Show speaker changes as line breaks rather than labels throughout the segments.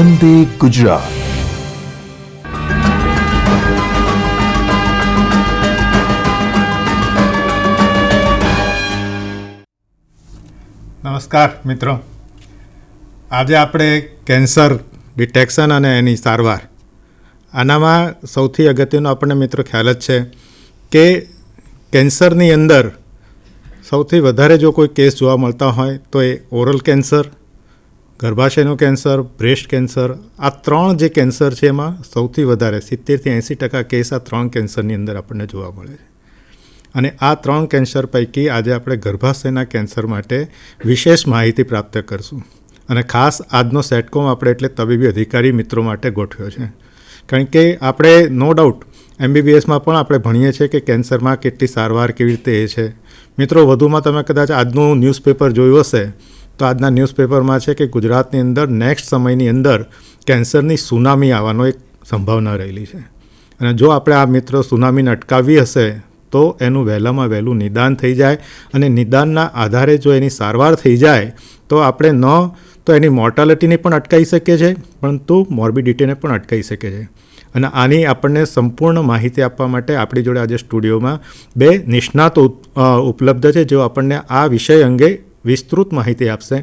વંદે ગુજરાત.
નમસ્કાર મિત્રો, આજે આપણે કેન્સર ડિટેક્શન અને એની સારવાર, આનામાં સૌથી અગત્યનો આપણને મિત્રો ખ્યાલ જ છે કે કેન્સરની અંદર સૌથી વધારે જો કોઈ કેસ જોવા મળતા હોય તો એ ઓરલ કેન્સર, ગર્ભાશયનું કેન્સર, બ્રેસ્ટ કેન્સર. આ ત્રણ જે કેન્સર છે એમાં સૌથી વધારે 70થી 80% કેસ આ ત્રણ કેન્સરની અંદર આપણને જોવા મળે છે. અને આ ત્રણ કેન્સર પૈકી આજે આપણે ગર્ભાશયના કેન્સર માટે વિશેષ માહિતી પ્રાપ્ત કરશું. અને ખાસ આજનો સેટકોમ આપણે એટલે તબીબી અધિકારી મિત્રો માટે ગોઠવ્યો છે. કારણ કે આપણે નો ડાઉટ MBBSમાં પણ આપણે ભણીએ છીએ કે કેન્સરમાં કેટલી સારવાર કેવી રીતે એ છે. મિત્રો, વધુમાં તમે કદાચ આજનું ન્યૂઝપેપર જોયું હશે તો આજના ન્યૂઝપેપરમાં છે કે ગુજરાતની અંદર નેક્સ્ટ સમયની અંદર કેન્સરની સુનામી આવવાનો એક સંભાવના રહેલી છે. અને જો આપણે આ મિત્રો સુનામીને અટકાવવી હશે તો એનું વહેલામાં વહેલું નિદાન થઈ જાય, અને નિદાનના આધારે જો એની સારવાર થઈ જાય તો આપણે ન તો એની મોર્ટાલિટીને પણ અટકાવી શકીએ છીએ, પરંતુ મોર્બિડિટીને પણ અટકાવી શકીએ છીએ. અને આની આપણને સંપૂર્ણ માહિતી આપવા માટે આપણી જોડે આજે સ્ટુડિયોમાં બે નિષ્ણાતો ઉપલબ્ધ છે, જેઓ આપણને આ વિષય અંગે વિસ્તૃત માહિતી આપશે.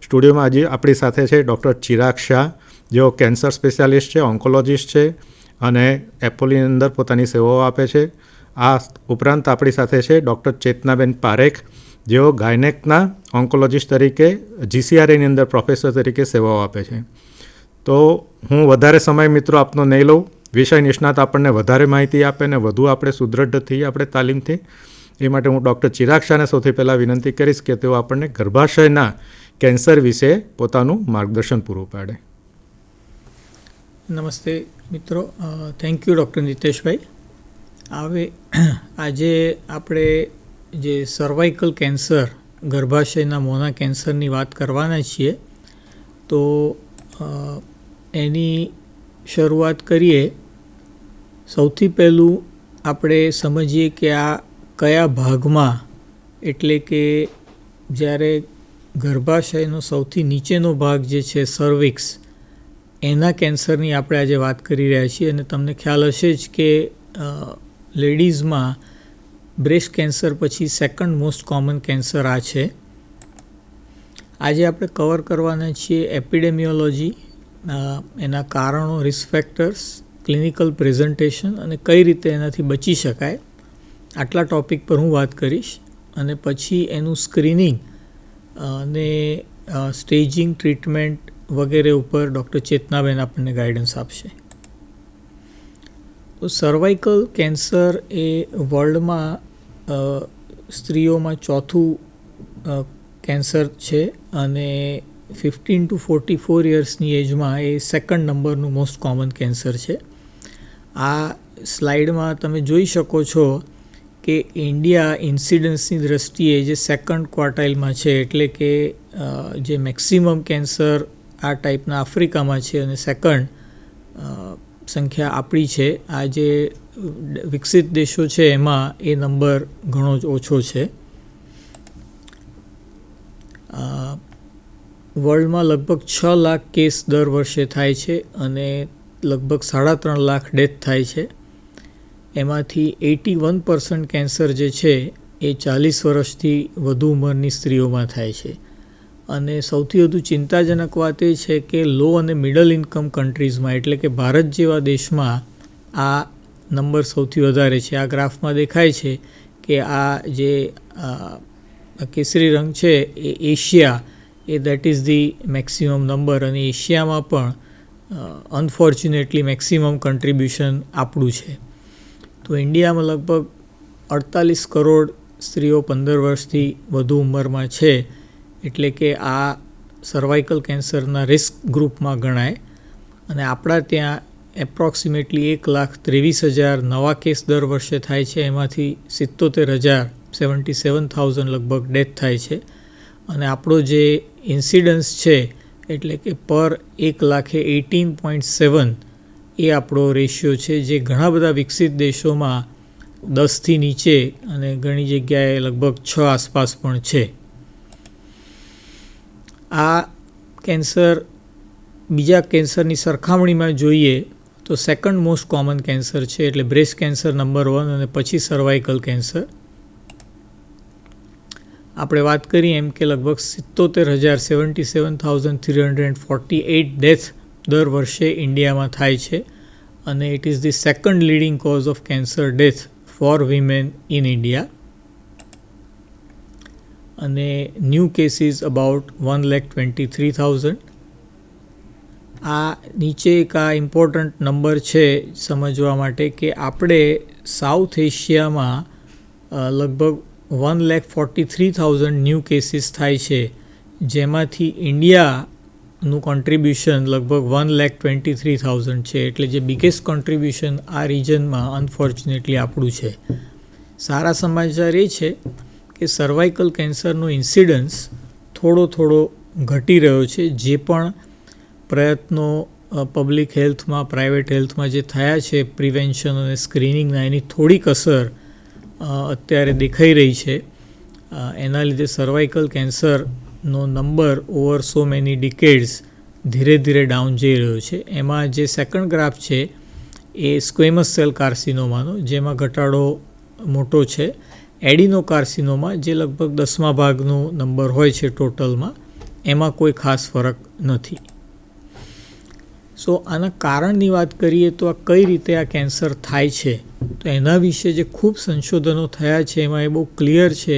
સ્ટુડિયોમાં આજે આપણી સાથે છે ડૉક્ટર ચિરાગ શાહ, જેઓ કેન્સર સ્પેશિયાલિસ્ટ છે, ઓન્કોલોજિસ્ટ છે અને એપોલોની અંદર પોતાની સેવાઓ આપે છે. આ ઉપરાંત આપણી સાથે છે ડૉક્ટર ચેતનાબેન પારેખ, જેઓ ગાયનેકના ઓન્કોલોજિસ્ટ તરીકે GCRAની અંદર પ્રોફેસર તરીકે સેવાઓ આપે છે. તો હું વધારે સમય મિત્રો આપનો નહીં લઉં, વિષય નિષ્ણાત આપણને વધારે માહિતી આપે ને વધુ આપણે સુદૃઢ થઈએ આપણે તાલીમથી. એ માટે હું ડૉક્ટર ચિરાગ શાહને સૌથી પહેલાં વિનંતી કરીશ કે તેઓ આપણને ગર્ભાશયના કેન્સર વિશે પોતાનું માર્ગદર્શન પૂરું પાડે.
નમસ્તે મિત્રો, થેન્ક યુ ડૉક્ટર નીતેશભાઈ. આજે આપણે જે સર્વાઇકલ કેન્સર, ગર્ભાશયના મોંના કેન્સરની વાત કરવાના છીએ. તો એની શરૂઆત કરીએ. સૌથી પહેલું આપણે સમજીએ કે આ કયા ભાગમાં, એટલે કે જ્યારે ગર્ભાશયનો સૌથી નીચેનો ભાગ જે છે સર્વિક્સ, એના કેન્સરની આપણે આજે વાત કરી રહ્યા છીએ. અને તમને ખ્યાલ હશે જ કે લેડીઝમાં બ્રેસ્ટ કેન્સર પછી સેકન્ડ મોસ્ટ કોમન કેન્સર આ છે. આજે આપણે કવર કરવાના છીએ એપિડેમિયોલોજી, એના કારણો, રિસ્ક ફેક્ટર્સ, ક્લિનિકલ પ્રેઝન્ટેશન અને કઈ રીતે એનાથી બચી શકાય. આટલા ટૉપિક પર હું વાત કરીશ. અને પછી એનું સ્ક્રીનિંગ અને સ્ટેજિંગ, ટ્રીટમેન્ટ વગેરે ઉપર ડૉક્ટર ચેતનાબેન આપણને ગાઈડન્સ આપશે. તો સર્વાઇકલ કેન્સર એ વર્લ્ડમાં સ્ત્રીઓમાં ચોથું કેન્સર છે, અને 15 to 44 યર્સની એજમાં એ સેકન્ડ નંબરનું મોસ્ટ કોમન કેન્સર છે. આ સ્લાઇડમાં તમે જોઈ શકો છો કે ઇન્ડિયા ઇન્સિડન્સની દ્રષ્ટિએ જે સેકન્ડ ક્વાર્ટાઇલમાં છે, એટલે કે જે મેક્સિમમ કેન્સર આ ટાઈપના આફ્રિકામાં છે, અને સેકન્ડ સંખ્યા આપણી છે. આ જે વિકસિત દેશો છે એમાં એ નંબર ઘણો જ ઓછો છે. વર્લ્ડમાં લગભગ 6 લાખ કેસ દર વર્ષે થાય છે, અને લગભગ 3.5 લાખ ડેથ થાય છે. એમાંથી 81% કેન્સર જે છે એ 40 વર્ષથી વધુ ઉંમરની સ્ત્રીઓમાં થાય છે. અને સૌથી વધુ ચિંતાજનક વાત એ છે કે લો અને મિડલ ઇન્કમ કન્ટ્રીઝમાં, એટલે કે ભારત જેવા દેશમાં આ નંબર સૌથી વધારે છે. આ ગ્રાફમાં દેખાય છે કે આ જે કેસરી રંગ છે એ એશિયા, એ that is the maximum number. અને એશિયામાં પણ અનફોર્ચ્યુનેટલી મેક્સિમમ કન્ટ્રીબ્યુશન આપણું છે. તો ઇન્ડિયામાં લગભગ 48 કરોડ સ્ત્રીઓ 15 વર્ષથી વધુ ઉંમરમાં છે, એટલે કે આ સર્વાઇકલ કેન્સરના રિસ્ક ગ્રુપમાં ગણાય. અને આપણા ત્યાં એપ્રોક્સિમેટલી 1,23,000 નવા કેસ દર વર્ષે થાય છે, એમાંથી 77,000 લગભગ ડેથ થાય છે. અને આપણો જે ઇન્સિડન્સ છે, એટલે કે પર 1,18.7 એ આપણો રેશિયો છે, જે ઘણા બધા વિકસિત દેશોમાં 10થી નીચે અને ઘણી જગ્યાએ લગભગ 6 આસપાસ પણ છે. આ કેન્સર બીજા કેન્સરની સરખામણીમાં જોઈએ તો સેકન્ડ મોસ્ટ કોમન કેન્સર છે, એટલે બ્રેસ્ટ કેન્સર નંબર 1 અને પછી સર્વાઇકલ કેન્સર. આપણે વાત કરીએ એમ કે લગભગ 77,348 ડેથ દર વર્ષે ઇન્ડિયામાં થાય છે અને it is the second leading cause of cancer death for women in India. અને ન્યૂ કેસીસ અબાઉટ 1,23,000. આ નીચે એક આ ઇમ્પોર્ટન્ટ નંબર છે સમજવા માટે કે આપણે સાઉથ એશિયામાં લગભગ 1,43,000 ન્યૂ કેસીસ થાય છે, જેમાંથી ઇન્ડિયાનું કોન્ટ્રીબ્યુશન લગભગ 1,23,000 છે. એટલે જે બિગેસ્ટ કોન્ટ્રીબ્યુશન આ રિજનમાં અનફોર્ચ્યુનેટલી આપણું છે. સારા સમાચાર એ છે કે સર્વાઇકલ કેન્સરનો ઇન્સિડન્સ થોડો ઘટી રહ્યો છે. જે પણ પ્રયત્નો પબ્લિક હેલ્થમાં, પ્રાઇવેટ હેલ્થમાં જે થયા છે પ્રિવેન્શન અને સ્ક્રીનિંગના, એની થોડીક અસર અત્યારે દેખાઈ રહી છે. એના લીધે સર્વાઇકલ કેન્સરનો number over so many decades ધીરે ધીરે ડાઉન જઈ રહ્યો છે. એમાં જે સેકન્ડ ગ્રાફ છે એ સ્ક્વેમસ સેલ કાર્સિનોમાનો, જેમાં ઘટાડો મોટો છે. એડિનો કાર્સિનોમા, જે લગભગ 10મા ભાગનું નંબર હોય છે ટોટલમાં, એમાં કોઈ ખાસ ફરક નથી. સો આના કારણની વાત કરીએ તો આ કઈ રીતે આ કેન્સર થાય છે, તો એના વિશે જે ખૂબ સંશોધનો થયા છે એમાં એ બહુ ક્લિયર છે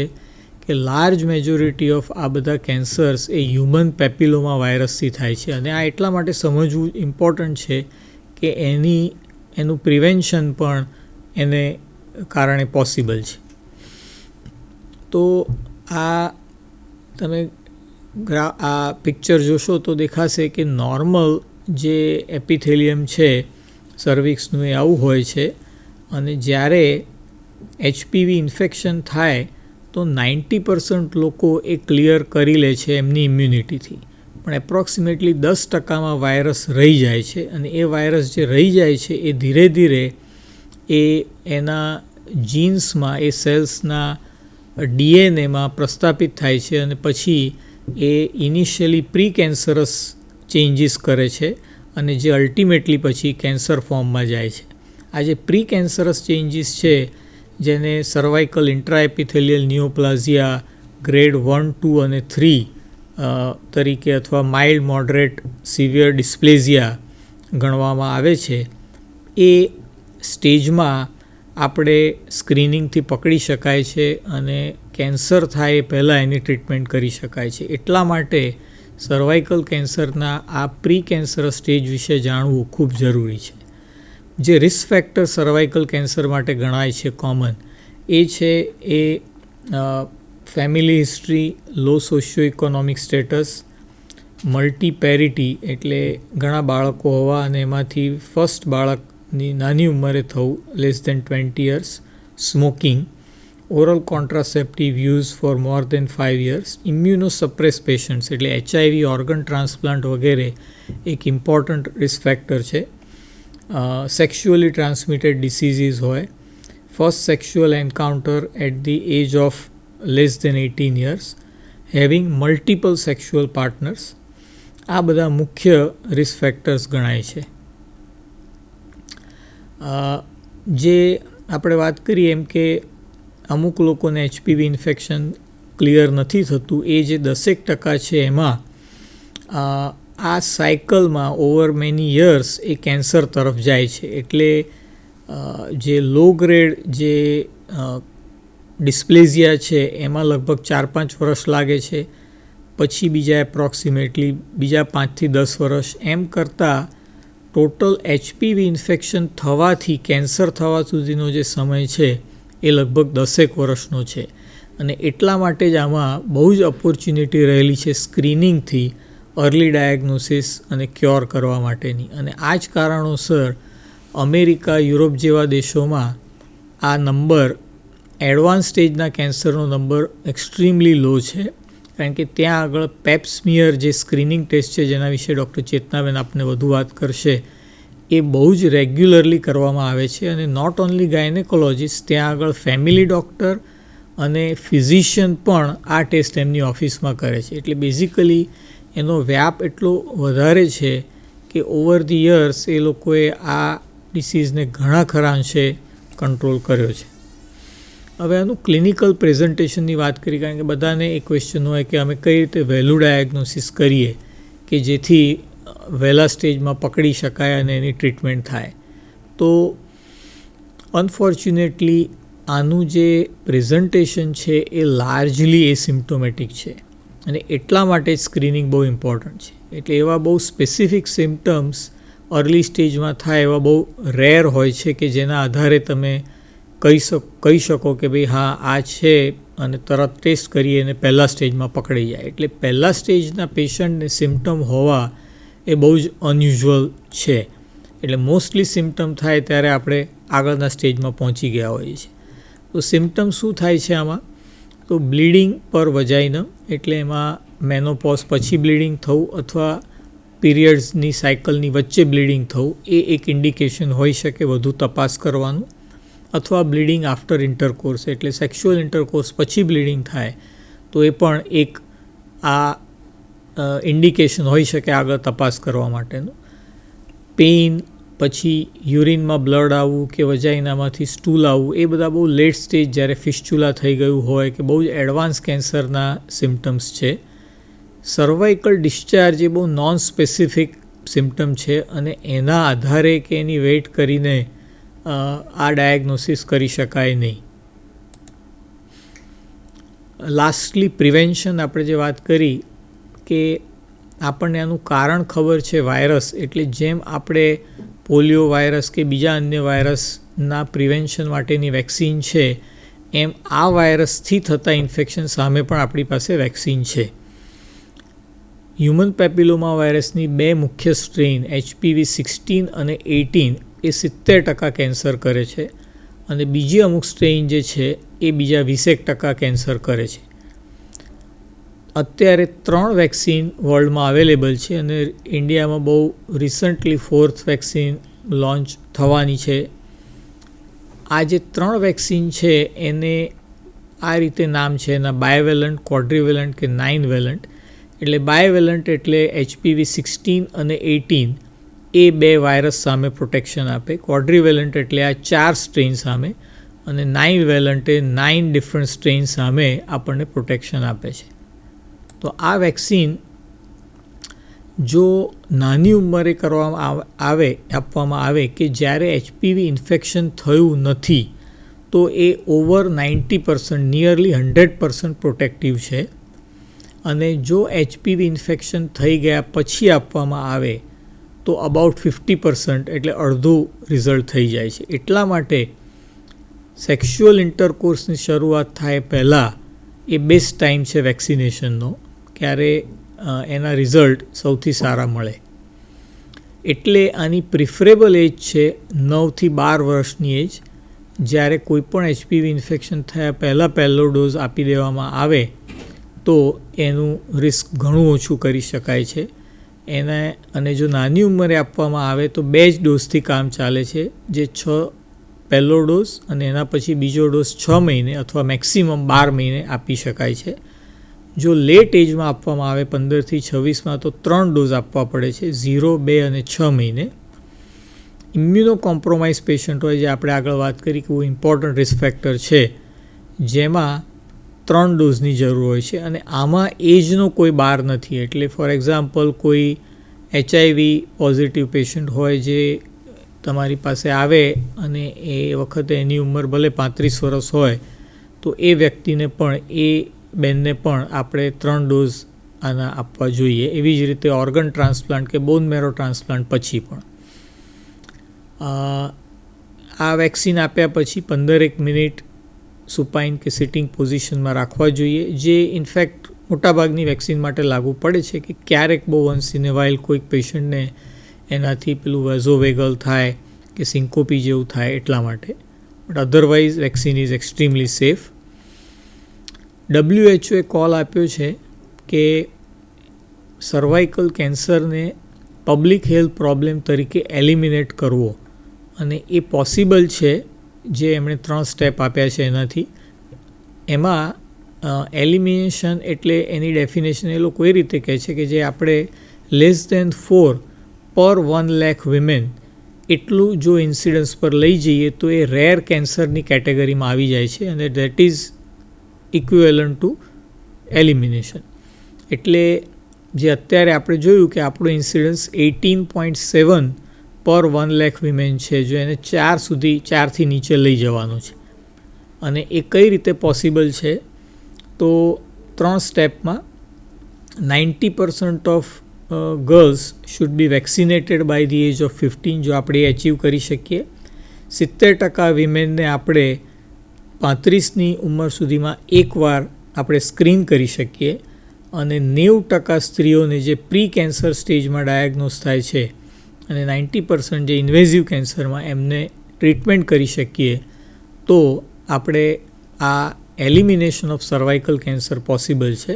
કે લાર્જ મેજોરિટી ઓફ આ બધા કેન્સર્સ એ હ્યુમન પેપિલોમા વાયરસથી થાય છે. અને આ એટલા માટે સમજવું ઇમ્પોર્ટન્ટ છે કે એનું પ્રિવેન્શન પણ એને કારણે પોસિબલ છે. તો આ તમે આ પિક્ચર જોશો તો દેખાશે કે નોર્મલ જે એપિથેલિયમ છે સર્વિક્સનું એ આવું હોય છે, અને જ્યારે HPV ઇન્ફેક્શન થાય તો 90% લોકો એ ક્લિયર કરી લે છે એમની ઇમ્યુનિટીથી, પણ એપ્રોક્સિમેટલી 10%માં વાયરસ રહી જાય છે. અને એ વાયરસ જે રહી જાય છે એ ધીરે ધીરે એના જીન્સમાં, એ સેલ્સના DNAમાં પ્રસ્થાપિત થાય છે અને પછી એ ઇનિશિયલી પ્રી કેન્સરસ ચેન્જીસ કરે છે અને જે અલ્ટિમેટલી પછી કેન્સર ફોર્મમાં જાય છે. આ જે પ્રી કેન્સરસ ચેન્જીસ છે, જેને સર્વાઇકલ ઇન્ટ્રાએપિથેલિયલ નિયોપ્લાઝિયા ગ્રેડ 1, 2 અને 3 તરીકે અથવા માઇલ્ડ, મોડરેટ, સિવિયર ડિસ્પ્લેઝિયા ગણવામાં આવે છે, એ સ્ટેજમાં આપણે સ્ક્રીનિંગથી પકડી શકાય છે અને કેન્સર થાય એ પહેલાં એની ટ્રીટમેન્ટ કરી શકાય છે. એટલા માટે સર્વાઇકલ કેન્સરના આ પ્રી કેન્સર સ્ટેજ વિશે જાણવું ખૂબ જરૂરી છે. જે રિસ્ક ફેક્ટર સર્વાઇકલ કેન્સર માટે ગણાય છે કોમન, એ છે ફેમિલી હિસ્ટ્રી, લો સોશિયો ઇકોનોમિક સ્ટેટસ, મલ્ટીપેરિટી એટલે ઘણા બાળકો હોવા અને એમાંથી ફર્સ્ટ બાળકની નાની ઉંમરે થવું <20 years, smoking, oral contraceptive use for more than 5 years, immunosuppress patients એટલે HIV, ઓર્ગન ટ્રાન્સપ્લાન્ટ વગેરે એક ઇમ્પોર્ટન્ટ રિસ્ક ફેક્ટર છે. સેક્સ્યુઅલી ટ્રાન્સમિટેડ ડિસીઝીસ હોય, first sexual encounter at the age of <18 years, having multiple sexual partners, આ બધા મુખ્ય risk factors ગણાય છે. જે આપણે વાત કરીએ એમ કે અમુક લોકોને HPV ઇન્ફેક્શન ક્લિયર નથી થતું, એ જે 10% છે એમાં આ સાયકલમાં ઓવર મેની યર્સ એ કેન્સર તરફ જાય છે. એટલે જે લો ગ્રેડ જે ડિસ્પ્લેઝિયા છે એમાં લગભગ 4-5 વર્ષ લાગે છે, પછી બીજા એપ્રોક્સિમેટલી બીજા 5 થી 10 વર્ષ, એમ કરતાં ટોટલ HPV ઇન્ફેક્શન થવાથી કેન્સર થવા સુધીનો જે સમય છે એ લગભગ 10 વર્ષનો છે. અને એટલા માટે જ આમાં બહુ જ ઓપોર્ચ્યુનિટી રહેલી છે સ્ક્રીનિંગથી અર્લી ડાયગ્નોસિસ અને ક્યોર કરવા માટેની. અને આ જ કારણોસર અમેરિકા, યુરોપ જેવા દેશોમાં આ નંબર, એડવાન્સ સ્ટેજના કેન્સરનો નંબર એક્સ્ટ્રીમલી લો છે, કારણ કે ત્યાં આગળ પેપ્સમિયર જે સ્ક્રીનિંગ ટેસ્ટ છે, જેના વિશે ડૉક્ટર ચેતનાબેન આપને વધુ વાત કરશે, એ બહુ જ રેગ્યુલરલી કરવામાં આવે છે. અને નોટ ઓન્લી ગાયનેકોલોજીસ્ટ, ત્યાં આગળ ફેમિલી ડૉક્ટર અને ફિઝિશિયન પણ આ ટેસ્ટ એમની ઓફિસમાં કરે છે. એટલે બેઝિકલી એનો વ્યાપ એટલો વધારે છે કે ઓવર ધી યર્સ એ લોકોએ આ ડિસીઝને ઘણા ખરા અંશે કંટ્રોલ કર્યો છે. હવે આનું ક્લિનિકલ પ્રેઝન્ટેશનની વાત કરી, કારણ કે બધાને એ ક્વેશ્ચન હોય કે અમે કઈ રીતે વહેલું ડાયગ્નોસિસ કરીએ કે જેથી વહેલા સ્ટેજમાં પકડી શકાય અને એની ટ્રીટમેન્ટ થાય. તો અનફોર્ચ્યુનેટલી આનું જે પ્રેઝન્ટેશન છે એ લાર્જલી એસિમ્પ્ટોમેટિક છે અને એટલા માટે જ સ્ક્રીનિંગ બહુ ઇમ્પોર્ટન્ટ છે. એટલે એવા બહુ સ્પેસિફિક સિમ્ટમ્સ અર્લી સ્ટેજમાં થાય એવા બહુ રેર હોય છે કે જેના આધારે તમે કહી શકો કે ભાઈ હા આ છે અને તરત ટેસ્ટ કરીએ અને પહેલાં સ્ટેજમાં પકડી જાય. એટલે પહેલાં સ્ટેજના પેશન્ટને સિમ્ટમ હોવા એ બહુ જ અનયુઝ્યુઅલ છે. એટલે મોસ્ટલી સિમ્ટમ થાય ત્યારે આપણે આગળના સ્ટેજમાં પહોંચી ગયા હોઈએ છીએ. તો સિમ્ટમ શું થાય છે આમાં? તો બ્લીડિંગ પર વજાઇનમ, એટલે એમાં મેનોપોઝ પછી બ્લીડિંગ થવું અથવા પીરિયડ્સની સાયકલની વચ્ચે બ્લીડિંગ થવું એ એક ઇન્ડિકેશન હોઈ શકે વધુ તપાસ કરવાનું. અથવા બ્લીડિંગ આફ્ટર ઇન્ટરકોર્સ, એટલે સેક્સ્યુઅલ ઇન્ટરકોર્સ પછી બ્લીડિંગ થાય તો એ પણ એક આ ઇન્ડિકેશન હોઈ શકે આગળ તપાસ કરવા માટેનું. પેઇન, પછી યુરિનમાં બ્લડ આવવું કે વજાઇનામાંથી સ્ટૂલ આવવું, એ બધા બહુ લેટ સ્ટેજ જ્યારે ફિસ્ચ્યુલા થઈ ગયું હોય કે બહુ જ એડવાન્સ કેન્સરના સિમ્ટમ્સ છે. સર્વાઇકલ ડિસ્ચાર્જ એ બહુ નોન સ્પેસિફિક સિમ્ટમ છે અને એના આધારે કે એની વેઇટ કરીને આ ડાયગ્નોસિસ કરી શકાય નહીં. લાસ્ટલી પ્રિવેન્શન, આપણે જે વાત કરી કે આપણને આનું કારણ ખબર છે વાયરસ, એટલે જેમ આપણે પોલિયો વાયરસ કે બીજા અન્ય વાયરસના પ્રિવેન્શન માટેની વેક્સિન છે એમ આ વાયરસથી થતા ઇન્ફેક્શન સામે પણ આપણી પાસે વેક્સિન છે. હ્યુમન પેપિલોમા વાયરસની બે મુખ્ય સ્ટ્રેઇન HPV16 અને 18 એ 70% કેન્સર કરે છે અને બીજી અમુક સ્ટ્રેઇન જે છે એ બીજા 20% કેન્સર કરે છે. અત્યારે 3 વેક્સિન વર્લ્ડમાં અવેલેબલ છે અને ઇન્ડિયામાં બહુ રિસન્ટલી 4th વેક્સિન લોન્ચ થવાની છે. આ જે 3 વેક્સિન છે એને આ રીતે નામ છે એના બાયવેલન્ટ, ક્વોડ્રીવેલન્ટ કે 9 વેલન્ટ. એટલે બાયવેલન્ટ એટલે HPV16 અને 18 એ 2 વાયરસ સામે પ્રોટેક્શન આપે. ક્વોડ્રીવેલન્ટ એટલે આ 4 સ્ટ્રેઇન સામે અને 9 વેલન્ટ એ 9 ડિફરન્ટ સ્ટ્રેઇન સામે આપણને પ્રોટેક્શન આપે છે. તો આ વેક્સિન જો નાની ઉંમરે આપવામાં આવે કે જ્યારે HPV ઇન્ફેક્શન થયું નથી તો એ ઓવર 90%, નિયરલી 100% પ્રોટેક્ટિવ છે. અને જો HPV ઇન્ફેક્શન થઈ ગયા પછી આપવામાં આવે તો અબાઉટ 50%, એટલે અડધું રિઝલ્ટ થઈ જાય છે. એટલા માટે સેક્સ્યુઅલ ઇન્ટરકોર્સની શરૂઆત થાય પહેલાં એ બેસ્ટ ટાઈમ છે વેક્સિનેશનનો, ક્યારે એના રિઝલ્ટ સૌથી સારા મળે. એટલે આની પ્રિફરેબલ એજ છે 9 થી 12 વર્ષની એજ. જ્યારે કોઈપણ HPV ઇન્ફેક્શન થયા પહેલાં પહેલો ડોઝ આપી દેવામાં આવે તો એનું રિસ્ક ઘણું ઓછું કરી શકાય છે. અને જો નાની ઉંમરે આપવામાં આવે તો 2 જ ડોઝથી કામ ચાલે છે, જે પહેલો ડોઝ અને એના પછી બીજો ડોઝ 6 મહિને અથવા મેક્સિમમ 12 મહિને આપી શકાય છે. જો લેટ એજમાં આપવામાં આવે 15 થી 26માં તો 3 ડોઝ આપવા પડે છે, 0, 2 અને 6 મહિને. ઇમ્યુનો કોમ્પ્રોમાઇઝ પેશન્ટ હોય, જે આપણે આગળ વાત કરી કે બહુ ઇમ્પોર્ટન્ટ રિસ્ક ફેક્ટર છે, જેમાં 3 ડોઝની જરૂર હોય છે અને આમાં એજનો કોઈ બાર નથી. એટલે ફોર એક્ઝામ્પલ કોઈ HIV પોઝિટિવ પેશન્ટ હોય જે તમારી પાસે આવે અને એ વખતે એની ઉંમર ભલે 35 વર્ષ હોય તો એ વ્યક્તિને પણ એ બેનને પણ આપણે 3 ડોઝ આના આપવા જોઈએ. એવી જ રીતે ઓર્ગન ટ્રાન્સપ્લાન્ટ કે બોન મેરો ટ્રાન્સપ્લાન્ટ પછી પણ આ વેક્સિન આપ્યા પછી 15 મિનિટ સુપાઇન કે સિટિંગ પોઝિશનમાં રાખવા જોઈએ, જે ઇનફેક્ટ મોટાભાગની વેક્સિન માટે લાગુ પડે છે કે ક્યારેક બહુ વન્સ ઇન એ વાઇલ કોઈક પેશન્ટને એનાથી પેલું વેઝોવેગલ થાય કે સિન્કોપી જેવું થાય એટલા માટે. But otherwise vaccine is extremely safe. WHO call આપ્યો છે કે સર્વાઇકલ કેન્સરને પબ્લિક હેલ્થ પ્રોબ્લેમ તરીકે એલિમિનેટ કરવો, અને એ પોસિબલ છે જે એમણે 3 સ્ટેપ આપ્યા છે એનાથી. એમાં એલિમિનેશન એટલે એની ડેફિનેશન એ લોકો એ રીતે કહે છે કે જે આપણે less than 4 પર 1 લાખ વિમેન એટલું જો ઇન્સિડન્સ પર લઈ જઈએ તો એ રેર કેન્સરની કેટેગરીમાં આવી જાય છે અને that is equivalent two elimination. એટલે જે અત્યારે આપણે જોયું કે આપણો ઇન્સિડન્સ 18.7 પર 1 લાખ વિમેન છે, જો એને 4થી નીચે લઈ જવાનો છે. અને એ કઈ રીતે પોસિબલ છે? તો 3 સ્ટેપમાં 90% of girls should be vaccinated by the age of 15 જો આપણે અચીવ કરી શકીએ. 70% વિમેનને આપણે 35ની ઉંમર સુધીમાં એકવાર આપણે સ્ક્રીન કરી શકીએ અને 90% સ્ત્રીઓને જે પ્રી કેન્સર સ્ટેજમાં ડાયગ્નોઝ થાય છે અને 90% જે ઇન્વેઝિવ કેન્સરમાં એમને ટ્રીટમેન્ટ કરી શકીએ તો આપણે આ elimination of cervical cancer possible છે.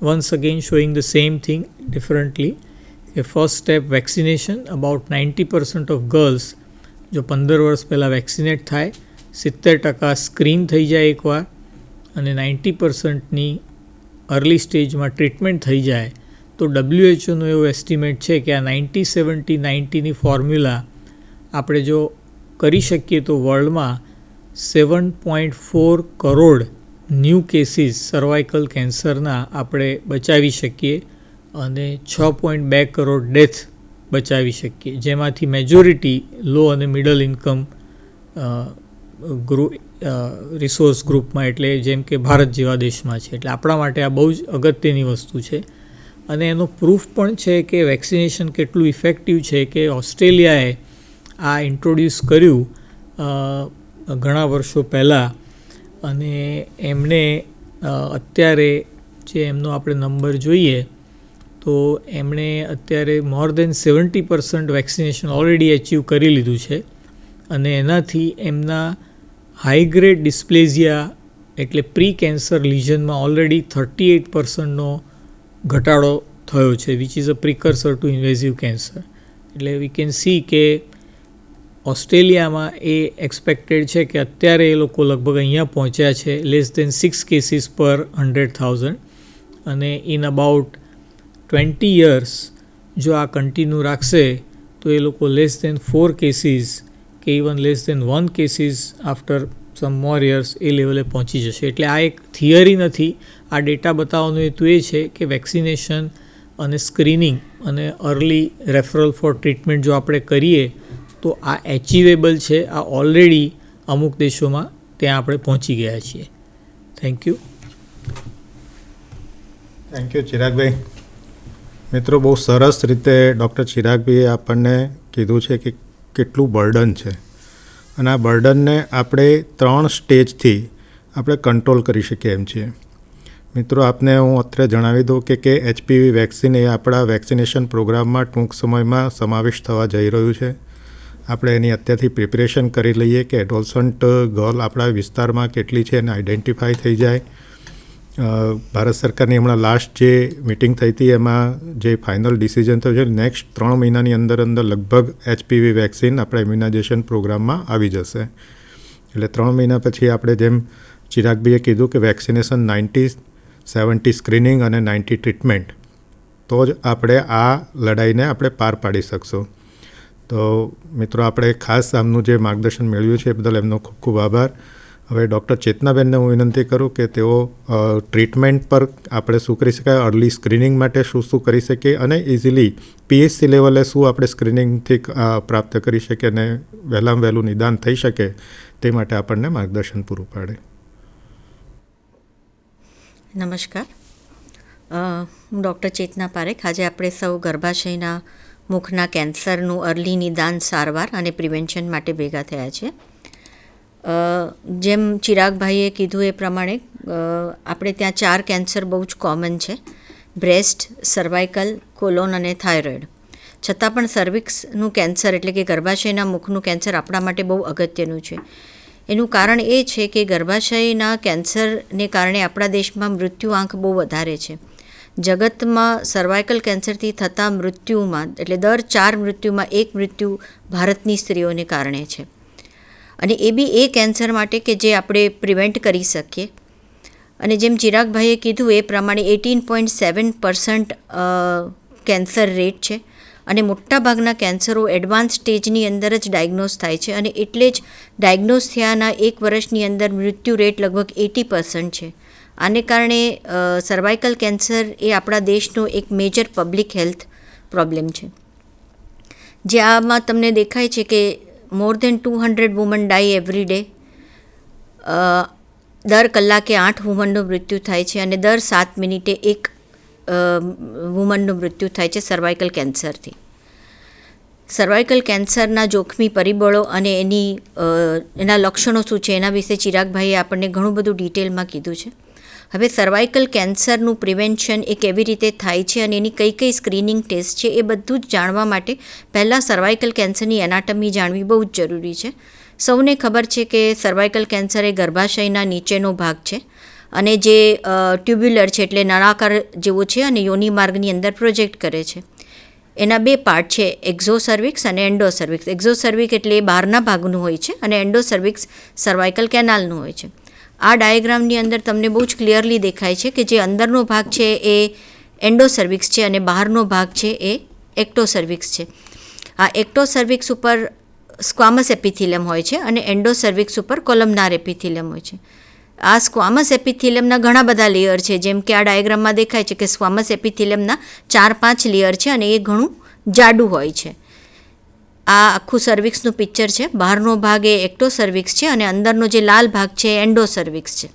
Once again showing the same thing differently. A first step vaccination, about 90% of girls જો 15 વર્ષ પહેલાં વેક્સિનેટ થાય, 70% સ્ક્રીન થઈ જાય એકવાર અને 90%ની અર્લી સ્ટેજમાં ટ્રીટમેન્ટ થઈ જાય તો WHO એવો એસ્ટિમેટ છે કે આ 90-70-90ની ફોર્મ્યુલા આપણે જો કરી શકીએ તો વર્લ્ડમાં 7.4 કરોડ ન્યૂ કેસીસ સર્વાઇકલ કેન્સરના આપણે બચાવી શકીએ અને 6.2 કરોડ ડેથ બચાવી શકીએ, જેમાંથી મેજોરિટી લો અને મિડલ ઇન્કમ રિસોર્સ ગ્રુપમાં, એટલે જેમ કે ભારત જેવા દેશમાં છે. એટલે આપણા માટે આ બહુ જ અગત્યની વસ્તુ છે અને એનો પ્રૂફ પણ છે કે વેક્સિનેશન કેટલું ઇફેક્ટિવ છે કે ઓસ્ટ્રેલિયાએ આ ઇન્ટ્રોડ્યુસ કર્યું ઘણા વર્ષો પહેલાં અને એમણે અત્યારે જે એમનો આપણે નંબર જોઈએ તો એમણે અત્યારે મોર દેન 70% વેક્સિનેશન ઓલરેડી અચીવ કરી લીધું છે અને એનાથી એમના હાઈ ગ્રેડ ડિસ્પ્લેઝિયા એટલે પ્રી કેન્સર લિઝનમાં ઓલરેડી 38%નો ઘટાડો થયો છે, which is a precursor to invasive cancer. એટલે વી કેન સી કે ઓસ્ટ્રેલિયામાં એ એક્સપેક્ટેડ છે કે અત્યારે એ લોકો લગભગ અહીંયા પહોંચ્યા છે લેસ દેન 6 કેસીસ પર 100,000 અને ઇન અબાઉટ 20 years જો આ કન્ટિન્યુ રાખશે તો એ લોકો લેસ દેન 4 કેસીસ કે even less than 1 cases after some more years એ લેવલે પહોંચી જશે. એટલે આ એક થિયરી નથી, આ ડેટા બતાવવાનો હેતુ એ છે કે વેક્સિનેશન અને સ્ક્રીનિંગ અને અર્લી રેફરલ ફોર ટ્રીટમેન્ટ જો આપણે કરીએ તો આ એચિવેબલ છે. આ ઓલરેડી અમુક દેશોમાં ત્યાં આપણે પહોંચી ગયા છીએ. Thank you.
થેન્ક યુ ચિરાગભાઈ. મિત્રો, બહુ સરસ રીતે ડૉક્ટર ચિરાગભાઈએ આપણને કીધું છે કે કેટલું બર્ડન છે અને આ બર્ડનને આપણે 3 સ્ટેજથી આપણે કંટ્રોલ કરી શકીએ એમ છીએ. મિત્રો, આપને હું અત્યારે જણાવી દઉં કે HPV વેક્સિન એ આપણા વેક્સિનેશન પ્રોગ્રામમાં ટૂંક સમયમાં સમાવેશ થવા જઈ રહ્યું છે. આપણે એની અત્યારથી પ્રિપેરેશન કરી લઈએ કે એડોલસન્ટ ગર્લ આપણા વિસ્તારમાં કેટલી છે એને આઈડેન્ટિફાઈ થઈ જાય. ભારત સરકારની હમણાં લાસ્ટ જે મિટિંગ થઈ હતી એમાં જે ફાઇનલ ડિસિઝન થયું છે નેક્સ્ટ 3 મહિનાની અંદર લગભગ HPV વેક્સિન આપણા ઇમ્યુનાઇઝેશન પ્રોગ્રામમાં આવી જશે. એટલે 3 મહિના પછી આપણે જેમ ચિરાગભાઈએ કીધું કે વેક્સિનેશન 90-70 સ્ક્રીનિંગ અને 90 ટ્રીટમેન્ટ તો જ આપણે આ લડાઈને આપણે પાર પાડી શકશું. તો મિત્રો, આપણે ખાસ આમનું જે માર્ગદર્શન મેળવ્યું છે એ બદલ એમનો ખૂબ ખૂબ આભાર. હવે ડૉક્ટર ચેતનાબેનને હું વિનંતી કરું કે તેઓ ટ્રીટમેન્ટ પર આપણે શું કરી શકાય, અર્લી સ્ક્રીનિંગ માટે શું કરી શકીએ અને ઇઝીલી PHC લેવલે શું આપણે સ્ક્રીનિંગથી પ્રાપ્ત કરી શકીએ અને વહેલામાં વહેલું નિદાન થઈ શકે તે માટે આપણને માર્ગદર્શન પૂરું પાડે.
નમસ્કાર, હું ડૉક્ટર ચેતના પારેખ. આજે આપણે સૌ ગર્ભાશયના મુખના કેન્સરનું અર્લી નિદાન, સારવાર અને પ્રિવેન્શન માટે ભેગા થયા છે. જેમ ચિરાગભાઈએ કીધું એ પ્રમાણે આપણે ત્યાં 4 કેન્સર બહુ જ કોમન છે: બ્રેસ્ટ, સર્વાઇકલ, કોલોન અને થાઇરોઇડ. છતાં પણ સર્વિક્સનું કેન્સર એટલે કે ગર્ભાશયના મુખનું કેન્સર આપણા માટે બહુ અગત્યનું છે. એનું કારણ એ છે કે ગર્ભાશયના કેન્સરને કારણે આપણા દેશમાં મૃત્યુઆંક બહુ વધારે છે. જગતમાં સર્વાઇકલ કેન્સરથી થતા મૃત્યુમાં એટલે દર 4 મૃત્યુમાં 1 મૃત્યુ ભારતની સ્ત્રીઓને કારણે છે. અને એ બી એ કેન્સર માટે કે જે આપણે પ્રિવેન્ટ કરી શકીએ. અને જેમ ચિરાગભાઈએ કીધું એ પ્રમાણે 18.7% કેન્સર રેટ છે અને મોટાભાગના કેન્સરો એડવાન્સ સ્ટેજની અંદર જ ડાયગ્નોઝ થાય છે અને એટલે જ ડાયગ્નોઝ થયાના 1 વર્ષની અંદર મૃત્યુ રેટ લગભગ 80% છે. આને કારણે સર્વાઇકલ કેન્સર એ આપણા દેશનો એક મેજર પબ્લિક હેલ્થ પ્રોબ્લેમ છે. જે આમાં તમને દેખાય છે કે મોર દેન 200 વુમન ડાય એવરી ડે. દર કલાકે 8 વુમનનું મૃત્યુ થાય છે અને દર 7 મિનિટે 1 વુમનનું મૃત્યુ થાય છે સર્વાઇકલ કેન્સરથી. સર્વાઇકલ કેન્સરના જોખમી પરિબળો અને એના લક્ષણો શું છે એના વિશે ચિરાગભાઈએ આપણને ઘણું બધું ડિટેલમાં કીધું છે. હવે સર્વાઇકલ કેન્સરનું પ્રિવેન્શન એ કેવી રીતે થાય છે અને એની કઈ કઈ સ્ક્રીનિંગ ટેસ્ટ છે એ બધું જ જાણવા માટે પહેલાં સર્વાઇકલ કેન્સરની એનાટમી જાણવી બહુ જ જરૂરી છે. સૌને ખબર છે કે સર્વાઇકલ કેન્સર એ ગર્ભાશયના નીચેનો ભાગ છે અને જે ટ્યુબ્યુલર છે એટલે નળાકાર જેવો છે અને યોનિ માર્ગની અંદર પ્રોજેક્ટ કરે છે. એના 2 પાર્ટ છે, એક્ઝોસર્વિક્સ અને એન્ડોસર્વિક્સ. એક્ઝોસર્વિક એટલે એ બહારના ભાગનું હોય છે અને એન્ડોસર્વિક્સ સર્વાઇકલ કેનાલનું હોય છે. આ ડાયાગ્રામની અંદર તમને બહુ જ ક્લિયરલી દેખાય છે કે જે અંદરનો ભાગ છે એ એન્ડોસર્વિક્સ છે અને બહારનો ભાગ છે એ એક્ટોસર્વિક્સ છે. આ એક્ટોસર્વિક્સ ઉપર સ્ક્વામસ એપિથેલિયમ હોય છે અને એન્ડોસર્વિક્સ ઉપર કોલમનાર એપિથેલિયમ હોય છે. આ સ્ક્વામસ એપિથેલિયમના ઘણા બધા લેયર છે, જેમ કે આ ડાયાગ્રામમાં દેખાય છે કે સ્ક્વામસ એપિથેલિયમના 4-5 લેયર છે અને એ ઘણું જાડું હોય છે. આ આખું સર્વિક્સનું પિક્ચર છે. બહારનો ભાગ એ એક્ટોસર્વિક્સ છે અને અંદરનો જે લાલ ભાગ છે એ એન્ડોસર્વિક્સ છે.